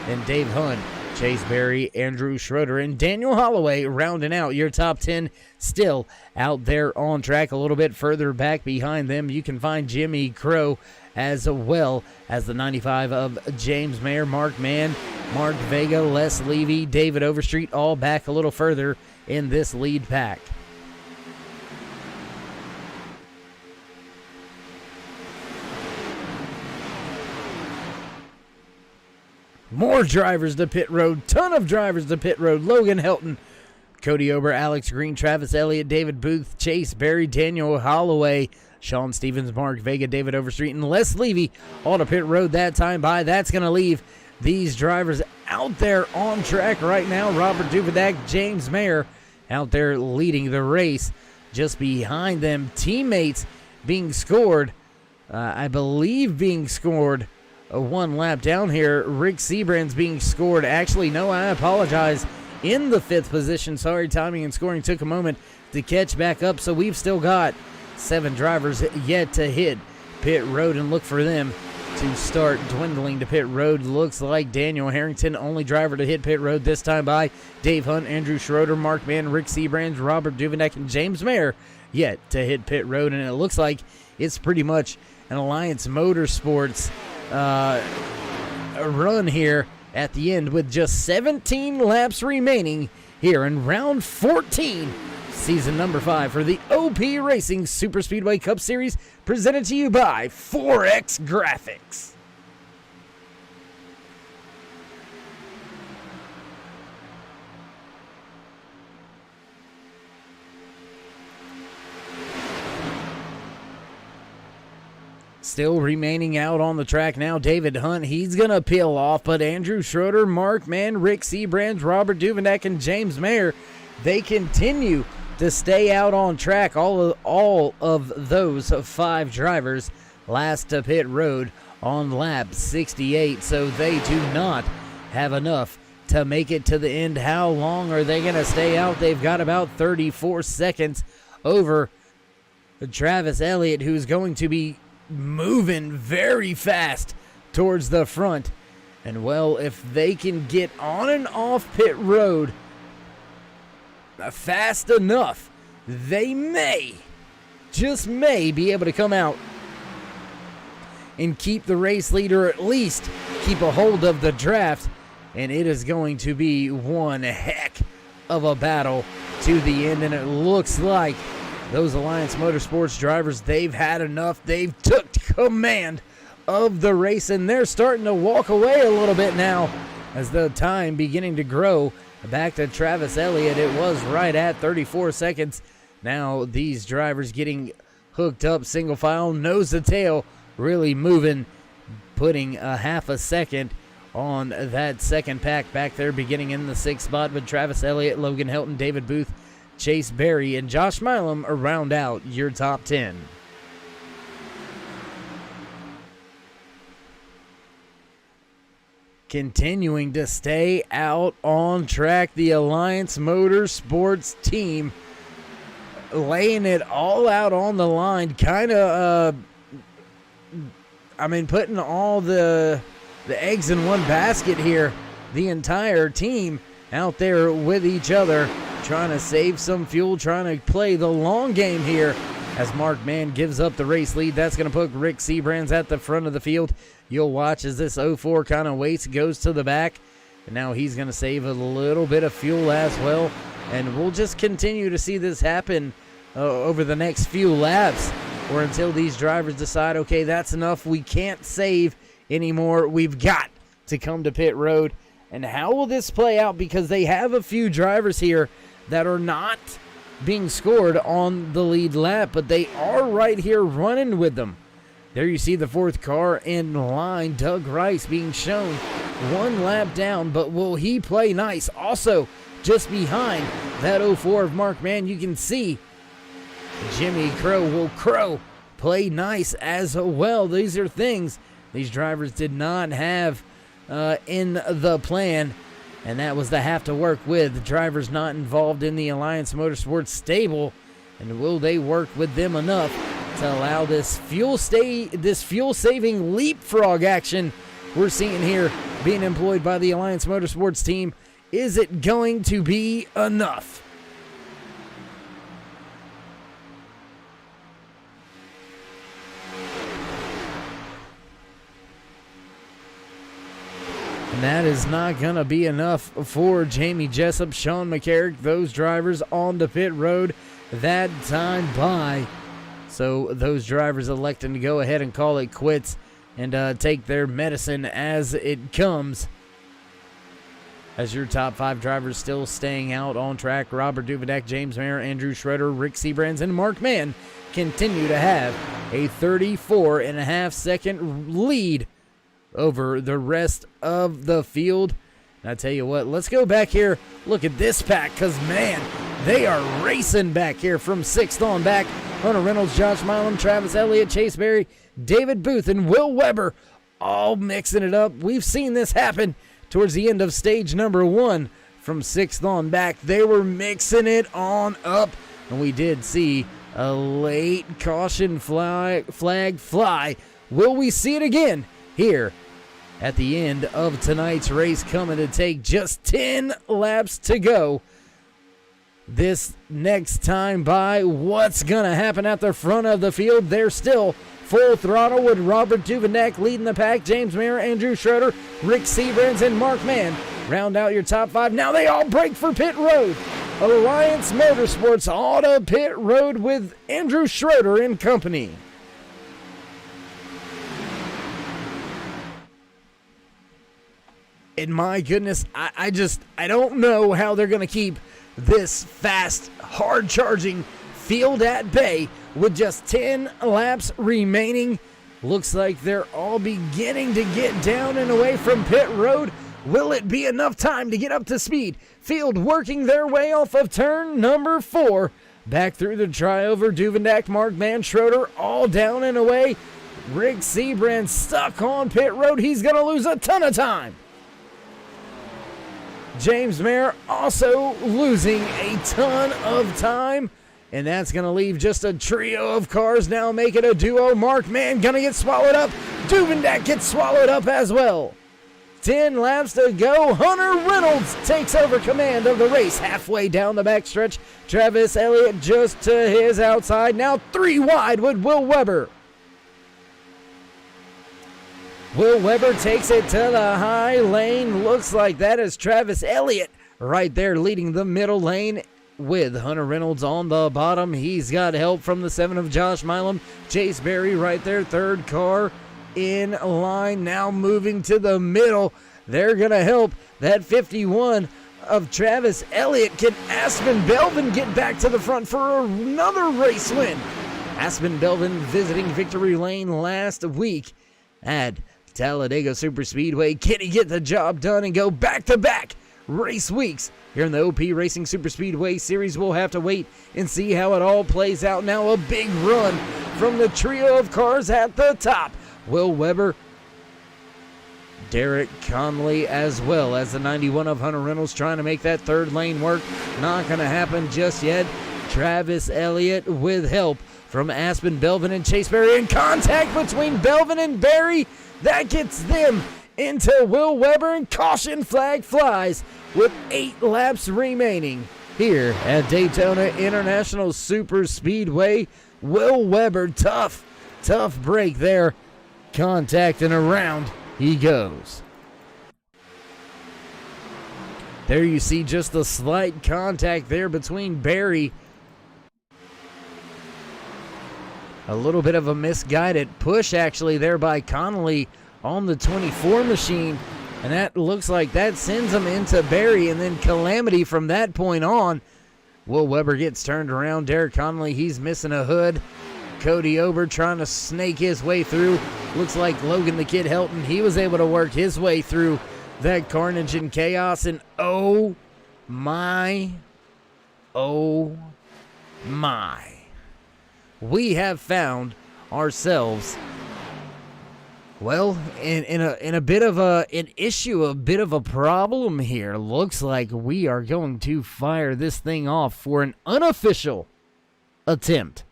and Dave Hunt, Chase Berry, Andrew Schroeder, and Daniel Holloway rounding out your top 10. Still out there on track. A little bit further back behind them, you can find Jimmy Crow, as well as the 95 of James Mayer, Mark Mann, Mark Vega, Les Levy, David Overstreet, all back a little further in this lead pack. More drivers to pit road, ton of drivers to pit road. Logan Helton, Cody Ober, Alex Green, Travis Elliott, David Booth, Chase Berry, Daniel Holloway, Sean Stevens, Mark Vega, David Overstreet, and Les Levy all to pit road that time by. That's going to leave these drivers out there on track right now. Robert Duvidak, James Mayer out there leading the race. Just behind them, teammates being scored, I believe being scored one lap down here. Rick Seabrand's being scored. Actually, no, I apologize. In the 5th position. Sorry, timing and scoring took a moment to catch back up. So we've still got 7 drivers yet to hit pit road, and look for them to start dwindling to pit road. Looks like Daniel Harrington, only driver to hit pit road this time by. Dave Hunt, Andrew Schroeder, Mark Mann, Rick Seabrand, Robert Duvenek, and James Mayer yet to hit pit road. And it looks like it's pretty much an Alliance Motorsports run here at the end, with just 17 laps remaining here in round 14, season number 5 for the OP Racing Super Speedway Cup Series, presented to you by 4X Graphics. Still remaining out on the track now, David Hunt. He's going to peel off, but Andrew Schroeder, Mark Mann, Rick Seabrand, Robert Duvenek, and James Mayer, they continue to stay out on track. All of those 5 drivers last to pit road on lap 68, so they do not have enough to make it to the end. How long are they going to stay out? They've got about 34 seconds over Travis Elliott, who's going to be moving very fast towards the front. And well, if they can get on and off pit road fast enough, they may, just may, be able to come out and keep the race leader, at least keep a hold of the draft. And it is going to be one heck of a battle to the end. And it looks like those Alliance Motorsports drivers, they've had enough. They've took command of the race, and they're starting to walk away a little bit now as the time beginning to grow. Back to Travis Elliott. It was right at 34 seconds. Now these drivers getting hooked up single file, nose to tail, really moving, putting a half a second on that second pack back there, beginning in the 6th spot with Travis Elliott, Logan Helton, David Booth, Chase Berry, and Josh Milam round out your top 10. continuing to stay out on track. The Alliance Motorsports team laying it all out on the line, kind of, putting all the eggs in one basket here. The entire team out there with each other, trying to save some fuel, trying to play the long game here. As Mark Mann gives up the race lead, that's going to put Rick Seabrands at the front of the field. You'll watch as this 04 kind of waits, goes to the back. And now he's going to save a little bit of fuel as well. And we'll just continue to see this happen over the next few laps, or until these drivers decide, okay, that's enough. We can't save anymore. We've got to come to pit road. And how will this play out? Because they have a few drivers here that are not being scored on the lead lap, but they are right here running with them. There you see the fourth car in line, Doug Rice being shown one lap down, but will he play nice? Also, just behind that 04 of Mark Mann, you can see Jimmy Crow. Will Crow play nice as well? These are things these drivers did not have in the plan, and that was to have to work with drivers not involved in the Alliance Motorsports stable. And will they work with them enough to allow this fuel-saving leapfrog action we're seeing here being employed by the Alliance Motorsports team? Is it going to be enough? And that is not going to be enough for Jamie Jessup, Sean McCarrick, those drivers on the pit road that time by. So those drivers electing to go ahead and call it quits and take their medicine as it comes. As your top five drivers still staying out on track, Robert Duvedak, James Mayer, Andrew Schroeder, Rick Seabrands, and Mark Mann continue to have a 34.5-second lead over the rest of the field. And I tell you what, let's go back here, look at this pack, because, man, they are racing back here from sixth on back. Hunter Reynolds, Josh Milam, Travis Elliott, Chase Berry, David Booth, and Will Weber all mixing it up. We've seen this happen towards the end of stage number one. From sixth on back, they were mixing it on up, and we did see a late caution flag fly. Will we see it again here at the end of tonight's race, coming to take just 10 laps to go this next time by? What's gonna happen at the front of the field? They're still full throttle with Robert Duvenak leading the pack. James Mayer, Andrew Schroeder, Rick Seabrands, and Mark Mann round out your top five. Now they all break for pit road. Alliance Motorsports auto pit road with Andrew Schroeder and company. And my goodness, I don't know how they're going to keep this fast, hard-charging field at bay with just 10 laps remaining. Looks like they're all beginning to get down and away from pit road. Will it be enough time to get up to speed? Field working their way off of turn number 4. Back through the triover, Duvenak, Mark Mann, Schroeder, all down and away. Rick Seabrand stuck on pit road. He's going to lose a ton of time. James Mayer also losing a ton of time. And that's going to leave just a trio of cars now, make it a duo. Mark Mann going to get swallowed up. Duvendak gets swallowed up as well. 10 laps to go. Hunter Reynolds takes over command of the race halfway down the backstretch. Travis Elliott just to his outside. Now 3 wide with Will Weber. Will Weber takes it to the high lane. Looks like that is Travis Elliott right there leading the middle lane with Hunter Reynolds on the bottom. He's got help from the 7 of Josh Milam. Chase Berry right there, third car in line. Now moving to the middle. They're going to help that 51 of Travis Elliott. Can Aspen Belvin get back to the front for another race win? Aspen Belvin visiting victory lane last week at Talladega Superspeedway. Can he get the job done and go back-to-back race weeks here in the OP Racing Superspeedway Series? We'll have to wait and see how it all plays out. Now a big run from the trio of cars at the top. Will Weber Derek Conley as well as the 91 of Hunter Reynolds trying to make that third lane work. Not going to happen just yet. Travis Elliott with help from Aspen, Belvin, and Chase Berry. In contact between Belvin and Berry. That gets them into Will Weber, and caution flag flies with 8 laps remaining here at Daytona International Super Speedway. Will Weber, tough break there. Contact and around he goes. There you see just a slight contact there between Berry. A little bit of a misguided push actually there by Connolly on the 24 machine. And that looks like that sends him into Berry, and then calamity from that point on. Will Weber gets turned around. Derek Connolly, he's missing a hood. Cody Ober trying to snake his way through. Looks like Logan the Kid Helton, he was able to work his way through that carnage and chaos. And oh my, we have found ourselves, well, in a bit of an issue, a bit of a problem here. Looks like we are going to fire this thing off for an unofficial attempt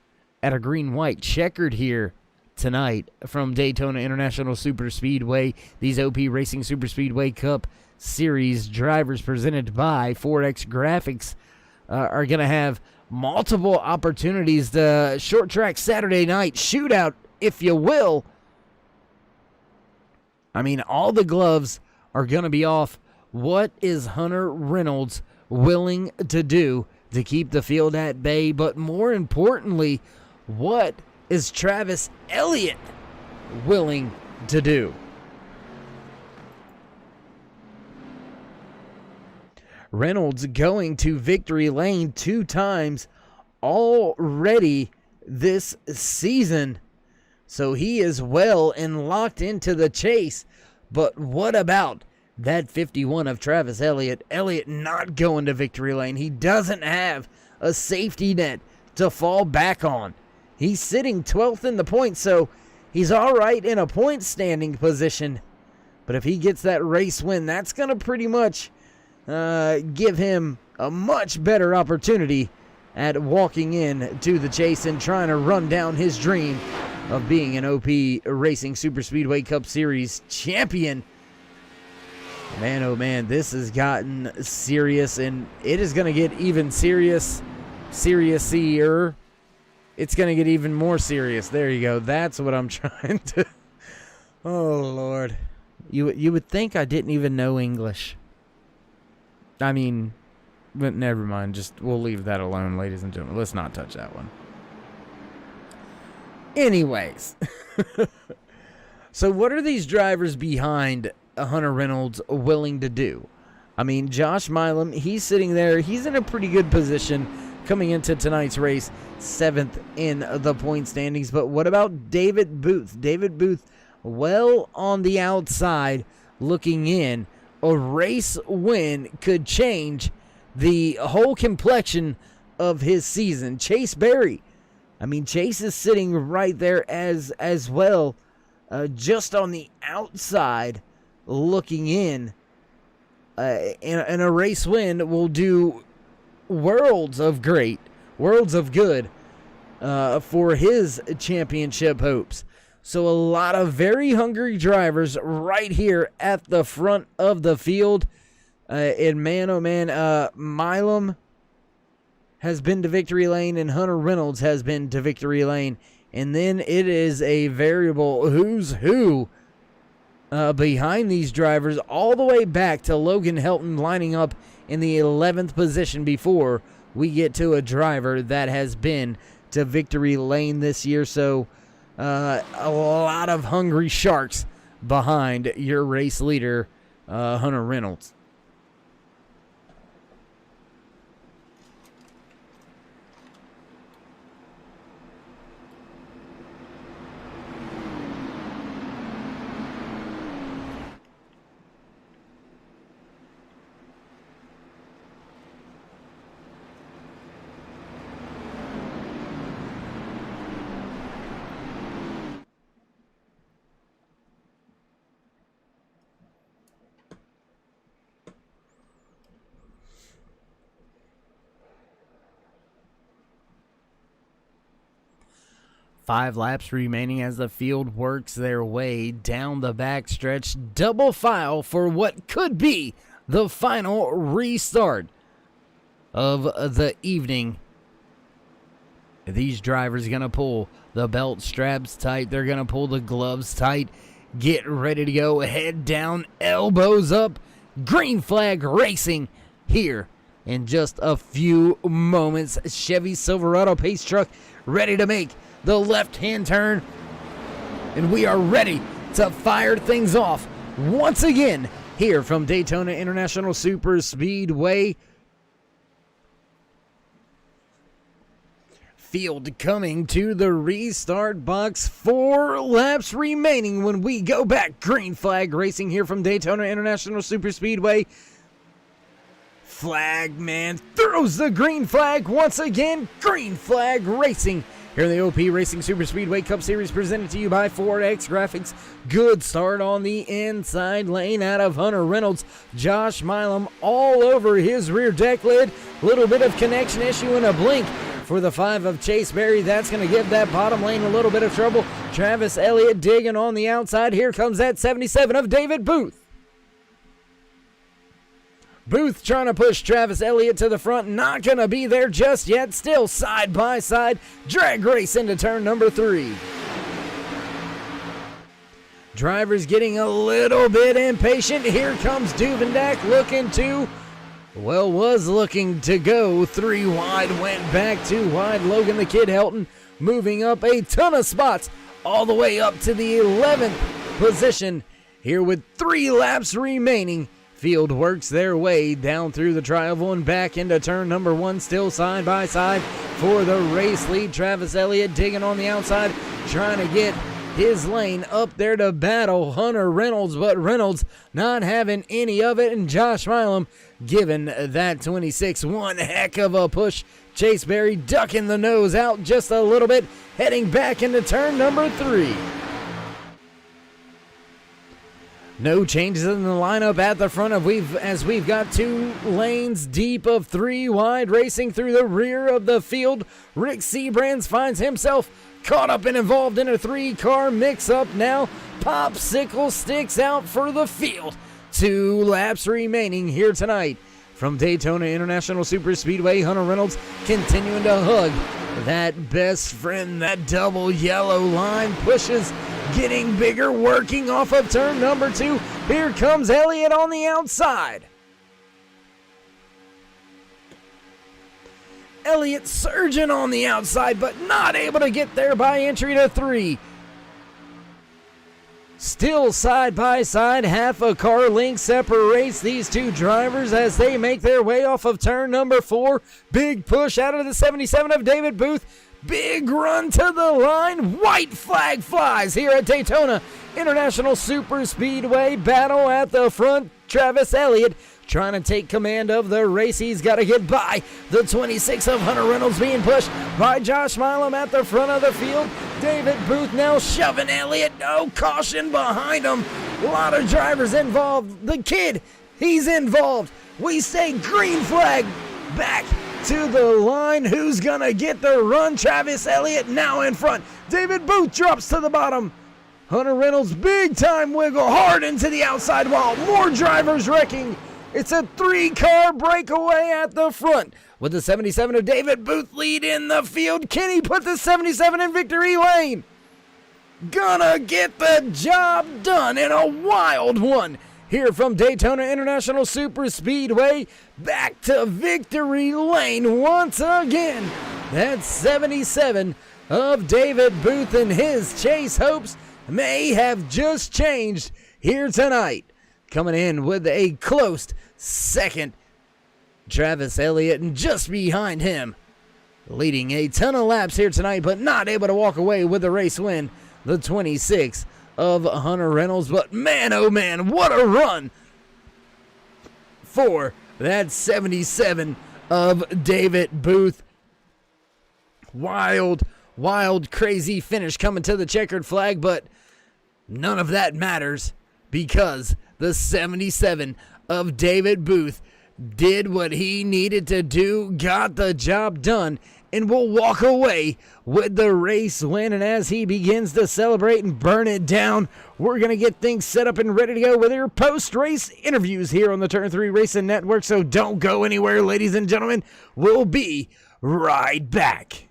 at a green-white checkered here tonight from Daytona International Super Speedway. These OP Racing Super Speedway Cup Series drivers presented by 4X Graphics are going to have multiple opportunities. The short track Saturday night shootout, if you will. I mean, all the gloves are going to be off. What is Hunter Reynolds willing to do to keep the field at bay? But more importantly, what is Travis Elliott willing to do? Reynolds going to victory lane 2 times already this season. So he is well and locked into the chase. But what about that 51 of Travis Elliott? Elliott not going to victory lane. He doesn't have a safety net to fall back on. He's sitting 12th in the points, so he's all right in a point standing position. But if he gets that race win, that's going to pretty much give him a much better opportunity at walking in to the chase and trying to run down his dream of being an OP Racing Super Speedway Cup Series champion. Man, oh man, this has gotten serious, and it is going to get even seriouser. It's going to get even more serious. There you go. That's what I'm trying to... Oh, Lord. You would think I didn't even know English. I mean, but never mind. Just, we'll leave that alone, ladies and gentlemen. Let's not touch that one. Anyways. So what are these drivers behind Hunter Reynolds willing to do? I mean, Josh Milam, he's sitting there. He's in a pretty good position coming into tonight's race, 7th in the point standings. But what about David Booth? David Booth, well on the outside, looking in. A race win could change the whole complexion of his season. Chase Berry, I mean, Chase is sitting right there as well, just on the outside, looking in. And a race win will do worlds of great, worlds of good for his championship hopes. So a lot of very hungry drivers right here at the front of the field. And man, oh man, Milam has been to victory lane and Hunter Reynolds has been to victory lane. And then it is a variable who's who behind these drivers all the way back to Logan Helton lining up in the 11th position before we get to a driver that has been to victory lane this year. So a lot of hungry sharks behind your race leader, Hunter Reynolds. 5 laps remaining as the field works their way down the backstretch. Double file for what could be the final restart of the evening. These drivers going to pull the belt straps tight. They're going to pull the gloves tight. Get ready to go. Head down, elbows up. Green flag racing here in just a few moments. Chevy Silverado pace truck ready to make the left-hand turn. And we are ready to fire things off once again here from Daytona International Super Speedway. Field coming to the restart box. 4 laps remaining when we go back. Green flag racing here from Daytona International Super Speedway. Flag man throws the green flag once again. Green flag racing here in the OP Racing Super Speedway Cup Series, presented to you by Ford X Graphics. Good start on the inside lane out of Hunter Reynolds. Josh Milam all over his rear deck lid. Little bit of connection issue and a blink for the 5 of Chase Berry. That's going to give that bottom lane a little bit of trouble. Travis Elliott digging on the outside. Here comes that 77 of David Booth. Booth trying to push Travis Elliott to the front. Not going to be there just yet. Still side by side. Drag race into turn number 3. Drivers getting a little bit impatient. Here comes Duvendak was looking to go 3 wide, went back 2 wide. Logan the Kid Helton moving up a ton of spots all the way up to the 11th position here with 3 laps remaining. Field works their way down through the tri-oval and back into turn number 1, still side by side for the race lead. Travis Elliott digging on the outside, trying to get his lane up there to battle Hunter Reynolds, but Reynolds not having any of it, and Josh Milam giving that 26 one heck of a push. Chase Berry ducking the nose out just a little bit, heading back into turn number 3. No changes in the lineup at the front as we've got 2 lanes deep of 3 wide racing through the rear of the field. Rick Seabrands finds himself caught up and involved in a 3-car mix-up now. Popsicle sticks out for the field. 2 laps remaining here tonight from Daytona International Super Speedway. Hunter Reynolds continuing to hug that best friend. That double yellow line pushes, getting bigger, working off of turn number 2. Here comes Elliott on the outside. Elliott surging on the outside, but not able to get there by entry to 3. Still side by side, half a car length separates these 2 drivers as they make their way off of turn number 4. Big push out of the 77 of David Booth. Big run to the line. White flag flies here at Daytona International Super Speedway. Battle at the front. Travis Elliott trying to take command of the race. He's got to get by the 26 of Hunter Reynolds, being pushed by Josh Milam at the front of the field. David Booth now shoving Elliott. No caution behind him. A lot of drivers involved. The Kid, he's involved. We say green flag back to the line. Who's going to get the run? Travis Elliott now in front. David Booth drops to the bottom. Hunter Reynolds, big time wiggle hard into the outside wall. More drivers wrecking. It's a 3-car breakaway at the front with the 77 of David Booth lead in the field. Can he put the 77 in victory lane? Gonna get the job done in a wild one here from Daytona International Super Speedway. Back to victory lane once again. That 77 of David Booth, and his chase hopes may have just changed here tonight. Coming in with a close second, Travis Elliott, and just behind him, leading a ton of laps here tonight, but not able to walk away with the race win, the 26 of Hunter Reynolds. But man, oh man, what a run for that 77 of David Booth. Wild, crazy finish coming to the checkered flag, but none of that matters because the 77 of David Booth did what he needed to do, got the job done and will walk away with the race win. And as he begins to celebrate and burn it down, we're going to get things set up and ready to go with your post-race interviews here on the Turn 3 Racing Network. So don't go anywhere, ladies and gentlemen. We'll be right back.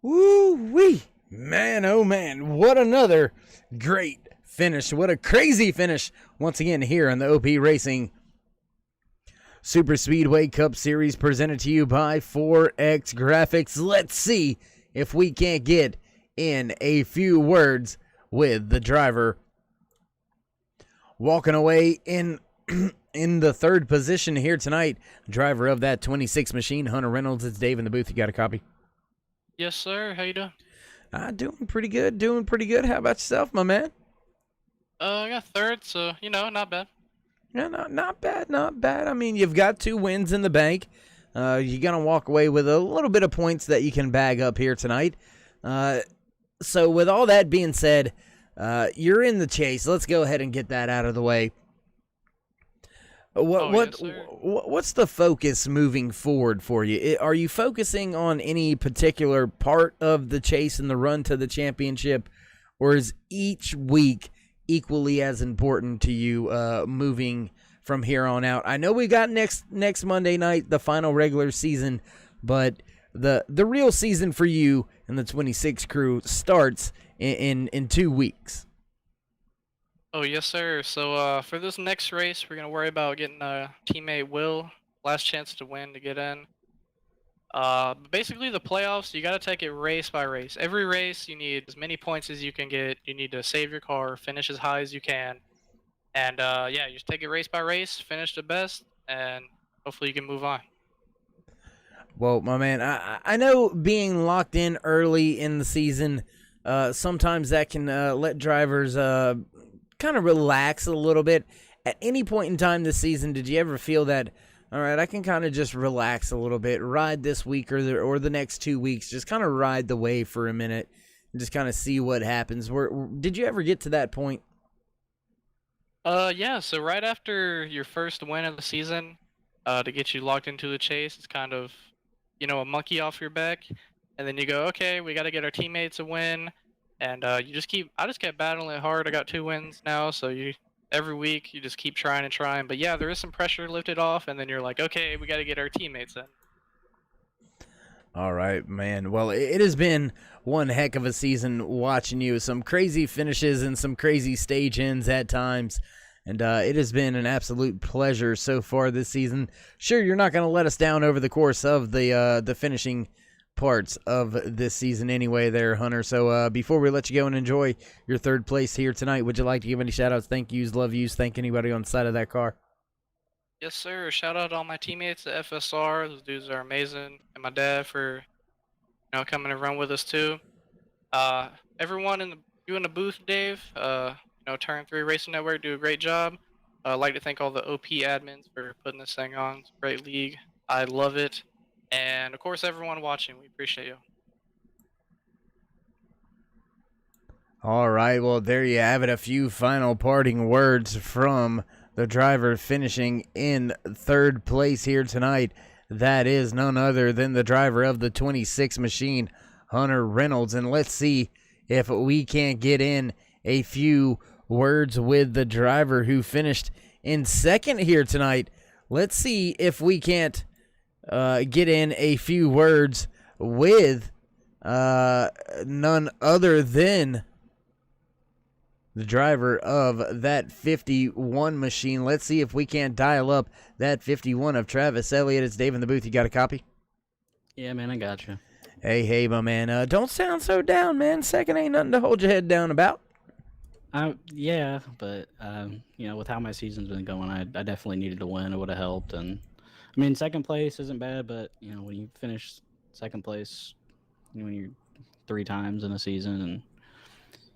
Woo-wee. Man, oh man, what another great finish. What a crazy finish once again here on the OP Racing Super Speedway Cup Series, presented to you by 4X Graphics. Let's see if we can't get in a few words with the driver walking away in in the third position here tonight. Driver of that 26 machine, Hunter Reynolds. It's Dave in the booth. You got a copy? Yes, sir. How you doing? Doing pretty good. Doing pretty good. How about yourself, my man? I got third, so, not bad. Yeah, not bad, not bad. I mean, you've got 2 wins in the bank. You're going to walk away with a little bit of points that you can bag up here tonight. So with all that being said, you're in the chase. Let's go ahead and get that out of the way. What's the focus moving forward for you? Are you focusing on any particular part of the chase and the run to the championship, or is each week equally as important to you moving from here on out? I know we got next Monday night, the final regular season, but the real season for you and the 26 crew starts in 2 weeks. Oh, yes, sir. So for this next race, we're going to worry about getting teammate Will, last chance to win to get in. Basically, the playoffs, you got to take it race by race. Every race, you need as many points as you can get. You need to save your car, finish as high as you can. And, yeah, you just take it race by race, finish the best, and hopefully you can move on. Well, my man, I know being locked in early in the season, sometimes that can let drivers kind of relax a little bit At any point in time this season, did you ever feel that, all right, I can kind of just relax a little bit, ride this week or the next 2 weeks, just kind of ride the wave for a minute and just kind of see what happens? Did you ever get to that point? Yeah, so right after your first win of the season, to get you locked into the chase, it's kind of, a monkey off your back. And then you go, okay, we got to get our teammates a win. And I just kept battling it hard. I got 2 wins now, so every week you just keep trying and trying. But yeah, there is some pressure lifted off, and then you're like, okay, we got to get our teammates in. All right, man. Well, it has been one heck of a season watching you. Some crazy finishes and some crazy stage ends at times. And it has been an absolute pleasure so far this season. Sure, you're not going to let us down over the course of the finishing parts of this season anyway there, Hunter. So before we let you go and enjoy your third place here tonight, would you like to give any shout-outs, thank yous, love yous, thank anybody on the side of that car? Yes, sir. Shout out to all my teammates at FSR. Those dudes are amazing. And my dad for, coming and run with us too. Everyone you in the booth, Dave, Turn 3 Racing Network do a great job. I'd like to thank all the OP admins for putting this thing on. It's a great league. I love it. And, of course, everyone watching, we appreciate you. All right, well, there you have it. A few final parting words from the driver finishing in third place here tonight. That is none other than the driver of the 26 machine, Hunter Reynolds. And let's see if we can't get in a few words with the driver who finished in second here tonight. Let's see if we can't get in a few words with none other than the driver of that 51 machine. Let's see if we can't dial up that 51 of Travis Elliott. It's Dave in the booth. You got a copy? Yeah, man, I got you. Hey, my man. Don't sound so down, man. Second ain't nothing to hold your head down about. Yeah, but with how my season's been going, I definitely needed to win. It would have helped. And I mean, second place isn't bad, but when you finish second place, when you're 3 times in a season, and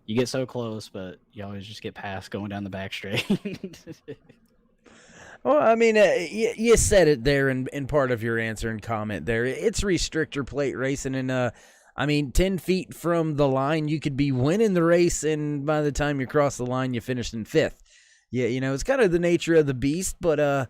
you get so close, but you always just get past going down the back straight. Well, I mean, you said it there in part of your answer and comment there. It's restrictor plate racing, and 10 feet from the line, you could be winning the race, and by the time you cross the line, you finished in 5th. Yeah, it's kind of the nature of the beast, but,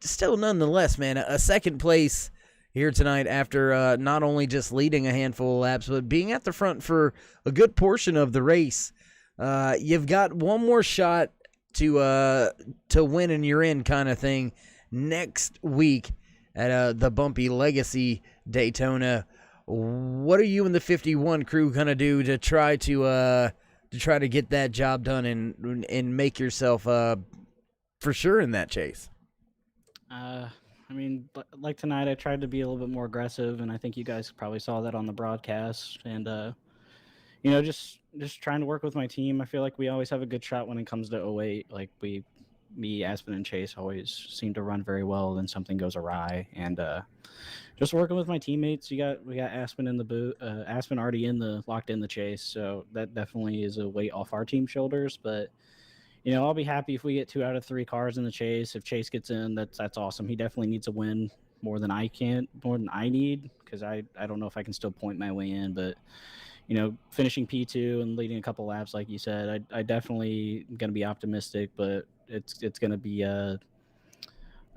still nonetheless, man, a second place here tonight after not only just leading a handful of laps, but being at the front for a good portion of the race. You've got one more shot to win and you're in kind of thing next week at the Bumpy Legacy Daytona. What are you and the 51 crew gonna do to try to get that job done and make yourself for sure in that chase? Like tonight, I tried to be a little bit more aggressive, and I think you guys probably saw that on the broadcast. And just trying to work with my team. I feel like we always have a good shot when it comes to 08. Like me, Aspen, and Chase always seem to run very well. Then something goes awry, and just working with my teammates. We got Aspen in the boot. Aspen already locked in the chase, so that definitely is a weight off our team's shoulders. But I'll be happy if we get 2 out of 3 cars in the chase. If Chase gets in, that's awesome. He definitely needs a win more than I need, because I don't know if I can still point my way in. But finishing P2 and leading a couple laps, like you said, I definitely am gonna be optimistic. But it's gonna be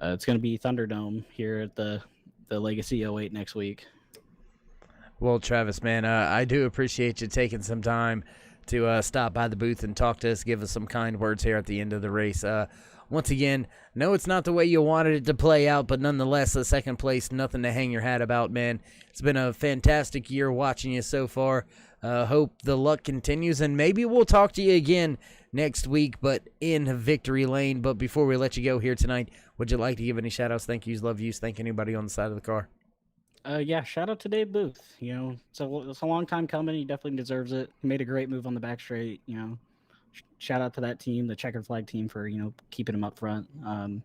Thunderdome here at the Legacy 08 next week. Well, Travis, man, I do appreciate you taking some time to stop by the booth and talk to us, give us some kind words here at the end of the race. Once again, no, it's not the way you wanted it to play out, but nonetheless, a second place, nothing to hang your hat about, man. It's been a fantastic year watching you so far. Hope the luck continues, and maybe we'll talk to you again next week, but in victory lane. But before we let you go here tonight, would you like to give any shout-outs, thank yous, love yous, thank anybody on the side of the car? Yeah, shout out to Dave Booth. It's a long time coming. He definitely deserves it. He made a great move on the back straight. Shout out to that team, the checkered flag team, for keeping him up front. I want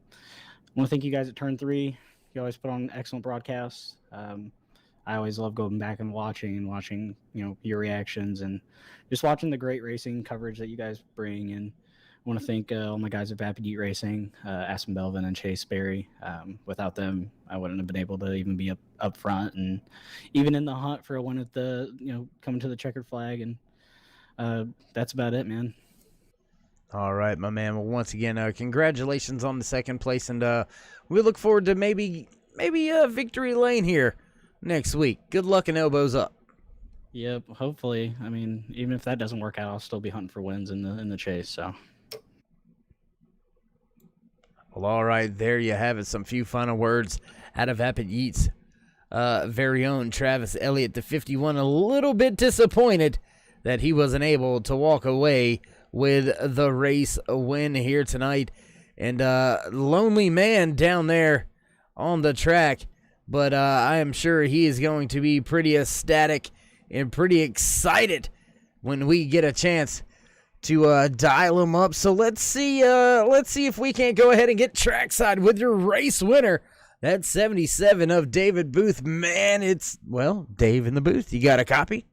to thank you guys at Turn 3. You always put on excellent broadcasts. I always love going back and watching your reactions, and just watching the great racing coverage that you guys bring. And want to thank all my guys at Vapid Eat Racing, Aspen Belvin and Chase Berry. Without them, I wouldn't have been able to even be up front and even in the hunt for a win at the, coming to the checkered flag. And that's about it, man. All right, my man. Well, once again, congratulations on the second place, and we look forward to maybe victory lane here next week. Good luck and elbows up. Yep, hopefully. I mean, even if that doesn't work out, I'll still be hunting for wins in the chase. So. Well, all right, there you have it. Some few final words out of Vapid Eats' very own Travis Elliott, the 51. A little bit disappointed that he wasn't able to walk away with the race win here tonight. And lonely man down there on the track. But I am sure he is going to be pretty ecstatic and pretty excited when we get a chance to dial him up. So let's see if we can't go ahead and get trackside with your race winner. That's 77 of David Booth. Man, it's, well, Dave in the booth. You got a copy?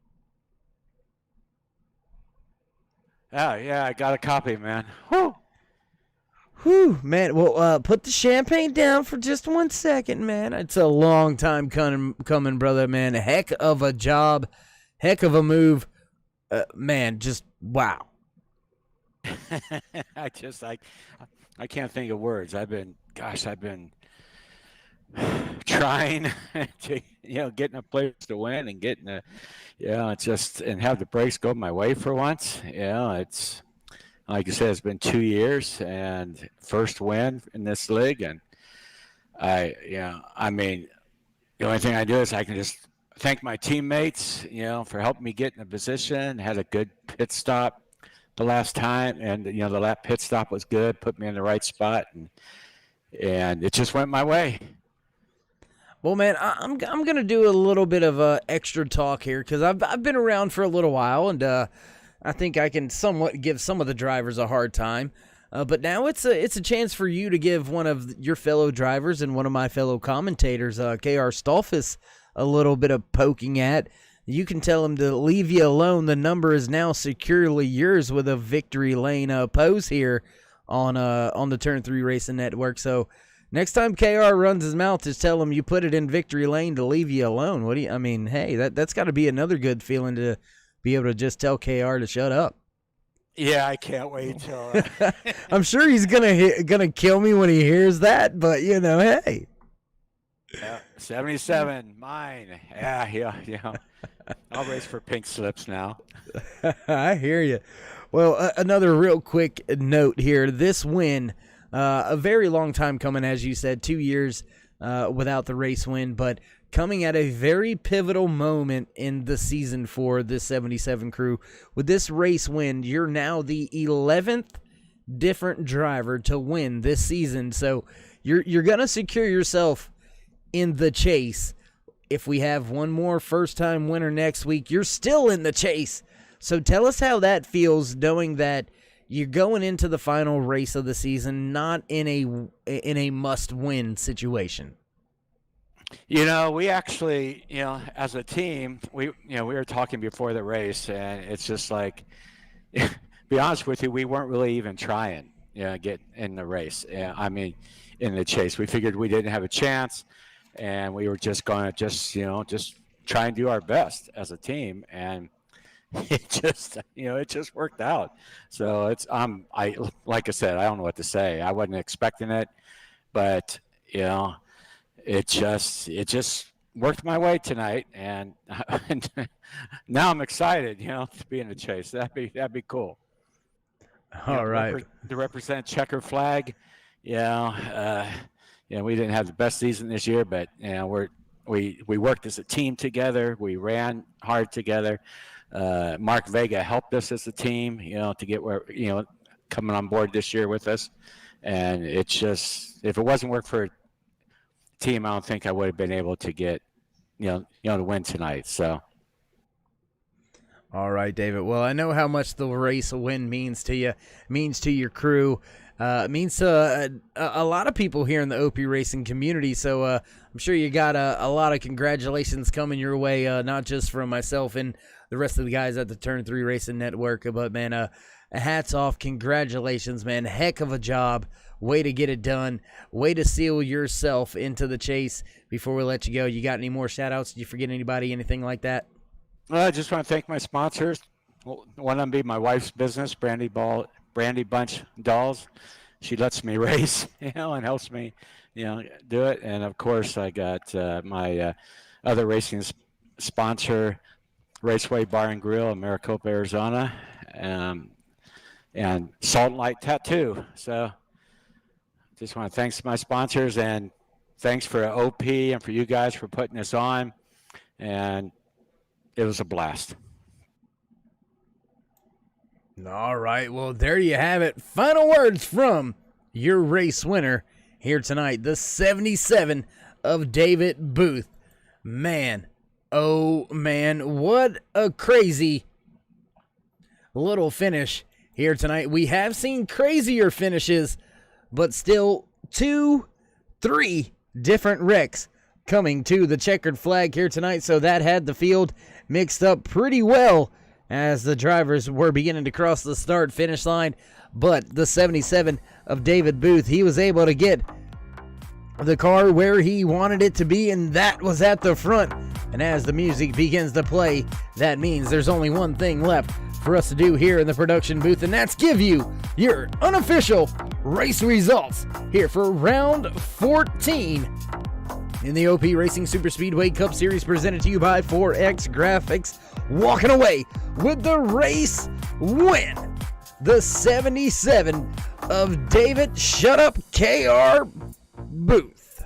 Yeah, I got a copy, man. Whew, man. Well, put the champagne down for just 1 second, man. It's a long time coming, brother, man. Heck of a job. Heck of a move. Man, just wow. I can't think of words. I've been trying to, getting a place to win and getting and have the brakes go my way for once. It's like I said, it's been 2 years and first win in this league. And I mean, the only thing I do is I can just thank my teammates, for helping me get in a position. Had a good pit stop the last time, and the last pit stop was good, put me in the right spot, and it just went my way. Well, man, I'm gonna do a little bit of extra talk here because I've been around for a little while, and I think I can somewhat give some of the drivers a hard time. But now it's a chance for you to give one of your fellow drivers and one of my fellow commentators, KR Stolfus, a little bit of poking at. You can tell him to leave you alone. The number is now securely yours with a victory lane pose here on the Turn 3 Racing Network. So next time KR runs his mouth, just tell him you put it in victory lane to leave you alone. Hey, that's got to be another good feeling to be able to just tell KR to shut up. Yeah, I can't wait till. I'm sure he's gonna kill me when he hears that, but hey. Yeah, 77, mine. Yeah. I'll race for pink slips now. I hear you. Well, another real quick note here. This win, a very long time coming, as you said, 2 years without the race win, but coming at a very pivotal moment in the season for this 77 crew. With this race win, you're now the 11th different driver to win this season. So you're going to secure yourself in the chase. If we have one more first-time winner next week, you're still in the chase. So tell us how that feels, knowing that you're going into the final race of the season not in a must-win situation. We actually, as a team, we were talking before the race, and it's just like, be honest with you, we weren't really even trying, get in the race. In the chase, we figured we didn't have a chance, and we were just going to just try and do our best as a team, and it just worked out. So like I said, I don't know what to say. I wasn't expecting it, but it just worked my way tonight, and now I'm excited, to be in the chase. That'd be cool. All right. To represent checker flag, we didn't have the best season this year, but we worked as a team together. We ran hard together. Mark Vega helped us as a team, to get where coming on board this year with us, and it's just, if it wasn't work for a team, I don't think I would have been able to get to win tonight. So. All right, David. Well, I know how much the race win means to you, means to your crew, means to a lot of people here in the OP racing community. So I'm sure you got a lot of congratulations coming your way, not just from myself and the rest of the guys at the Turn 3 Racing Network, but man, hats off. Congratulations, man. Heck of a job. Way to get it done. Way to seal yourself into the chase. Before we let you go, you got any more shout-outs? Did you forget anybody, anything like that? I just want to thank my sponsors. One of them be my wife's business, Brandy Bunch Dolls. She lets me race, and helps me, do it. And of course, I got my other racing sponsor, Raceway Bar and Grill in Maricopa, Arizona, and Salt and Light Tattoo. So, just want to thank my sponsors, and thanks for OP and for you guys for putting this on. And it was a blast. All right, well, there you have it. Final words from your race winner here tonight, the 77 of David Booth. Man, oh man, what a crazy little finish here tonight. We have seen crazier finishes, but still 2-3 different wrecks coming to the checkered flag here tonight, so that had the field mixed up pretty well as the drivers were beginning to cross the start-finish line. But the 77 of David Booth, he was able to get the car where he wanted it to be, and that was at the front. And as the music begins to play, that means there's only one thing left for us to do here in the production booth, and that's give you your unofficial race results here for round 14 in the OP Racing Super Speedway Cup Series, presented to you by 4X Graphics. Walking away with the race win, the 77 of David Shut Up KR Booth.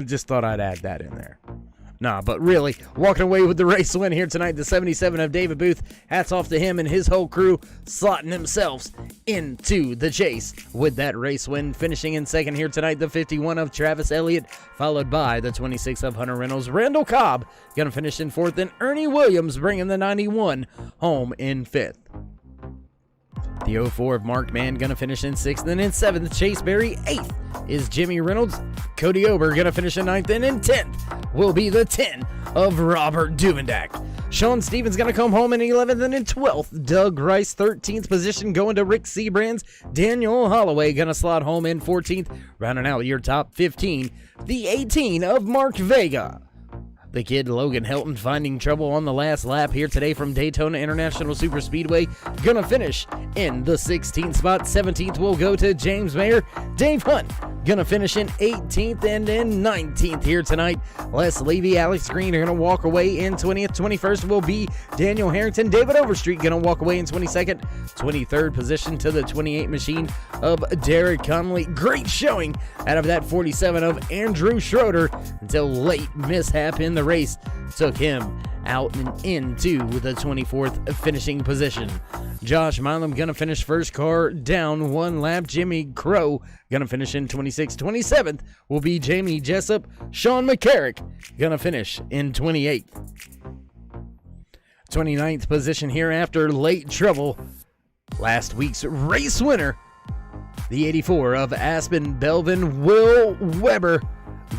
Just thought I'd add that in there. Nah, but really, walking away with the race win here tonight, the 77 of David Booth. Hats off to him and his whole crew, slotting themselves into the chase with that race win. Finishing in second here tonight, the 51 of Travis Elliott, followed by the 26 of Hunter Reynolds. Randall Cobb going to finish in fourth, and Ernie Williams bringing the 91 home in fifth. The 04 of Mark Mann going to finish in sixth, and in seventh, Chase Berry. Eighth is Jimmy Reynolds. Cody Ober going to finish in ninth, and in 10th will be the 10 of Robert Duvendak. Sean Stevens going to come home in 11th, and in 12th, Doug Rice. 13th position going to Rick Seabrands. Daniel Holloway going to slot home in 14th. Rounding out your top 15, the 18 of Mark Vega. The kid Logan Helton finding trouble on the last lap here today from Daytona International Super Speedway. Gonna finish in the 16th spot. 17th will go to James Mayer. Dave Hunt gonna finish in 18th, and in 19th here tonight, Les Levy, Alex Green are gonna walk away in 20th. 21st will be Daniel Harrington. David Overstreet gonna walk away in 22nd. 23rd position to the 28 machine of Derek Connolly. Great showing out of that 47 of Andrew Schroeder until late mishap in the race took him out and into the 24th finishing position. Josh Milam gonna finish first, car down one lap. Jimmy Crow gonna finish in 26th. 27th will be Jamie Jessup. Sean McCarrick gonna finish in 28th. 29th position here after late trouble. Last week's race winner, the 84 of Aspen Belvin, Will Weber,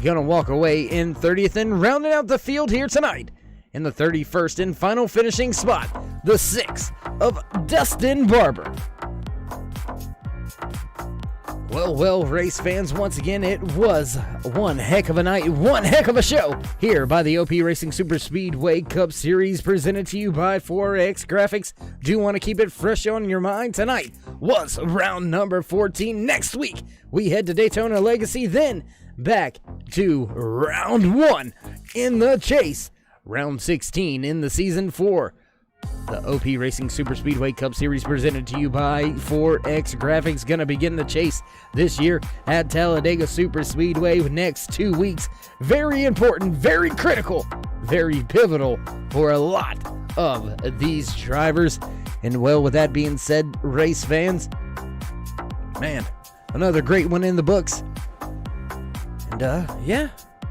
gonna walk away in 30th, and rounding out the field here tonight in the 31st and final finishing spot, the 6 of Dustin Barber. Well, race fans, once again, it was one heck of a night, one heck of a show here by the OP Racing Super Speedway Cup Series, presented to you by 4X Graphics. Do want to keep it fresh on your mind. Tonight was round number 14. Next week, we head to Daytona Legacy, then back to round 1 in the chase. Round 16 in the season for the OP Racing Super Speedway Cup Series, presented to you by 4X Graphics. Gonna begin the chase this year at Talladega Super Speedway next 2 weeks. Very important, very critical, very pivotal for a lot of these drivers. And well, with that being said, race fans, man, another great one in the books. And yeah,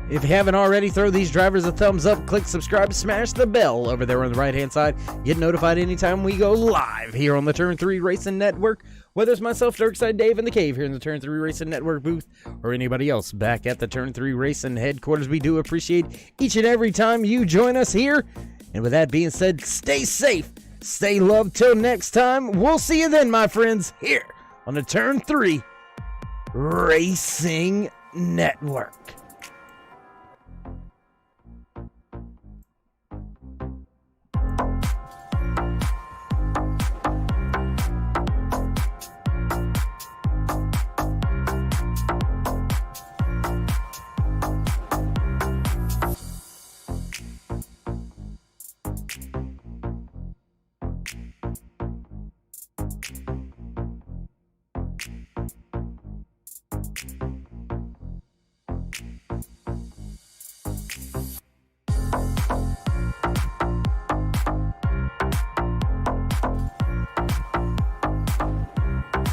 if you haven't already, throw these drivers a thumbs up, click subscribe, smash the bell over there on the right hand side. Get notified anytime we go live here on the Turn 3 Racing Network. Whether it's myself, Darkside Dave, in the cave here in the Turn 3 Racing Network booth, or anybody else back at the Turn 3 Racing headquarters, we do appreciate each and every time you join us here. And with that being said, stay safe, Stay loved till next time. We'll see you then, my friends, here on the Turn 3 Racing Network.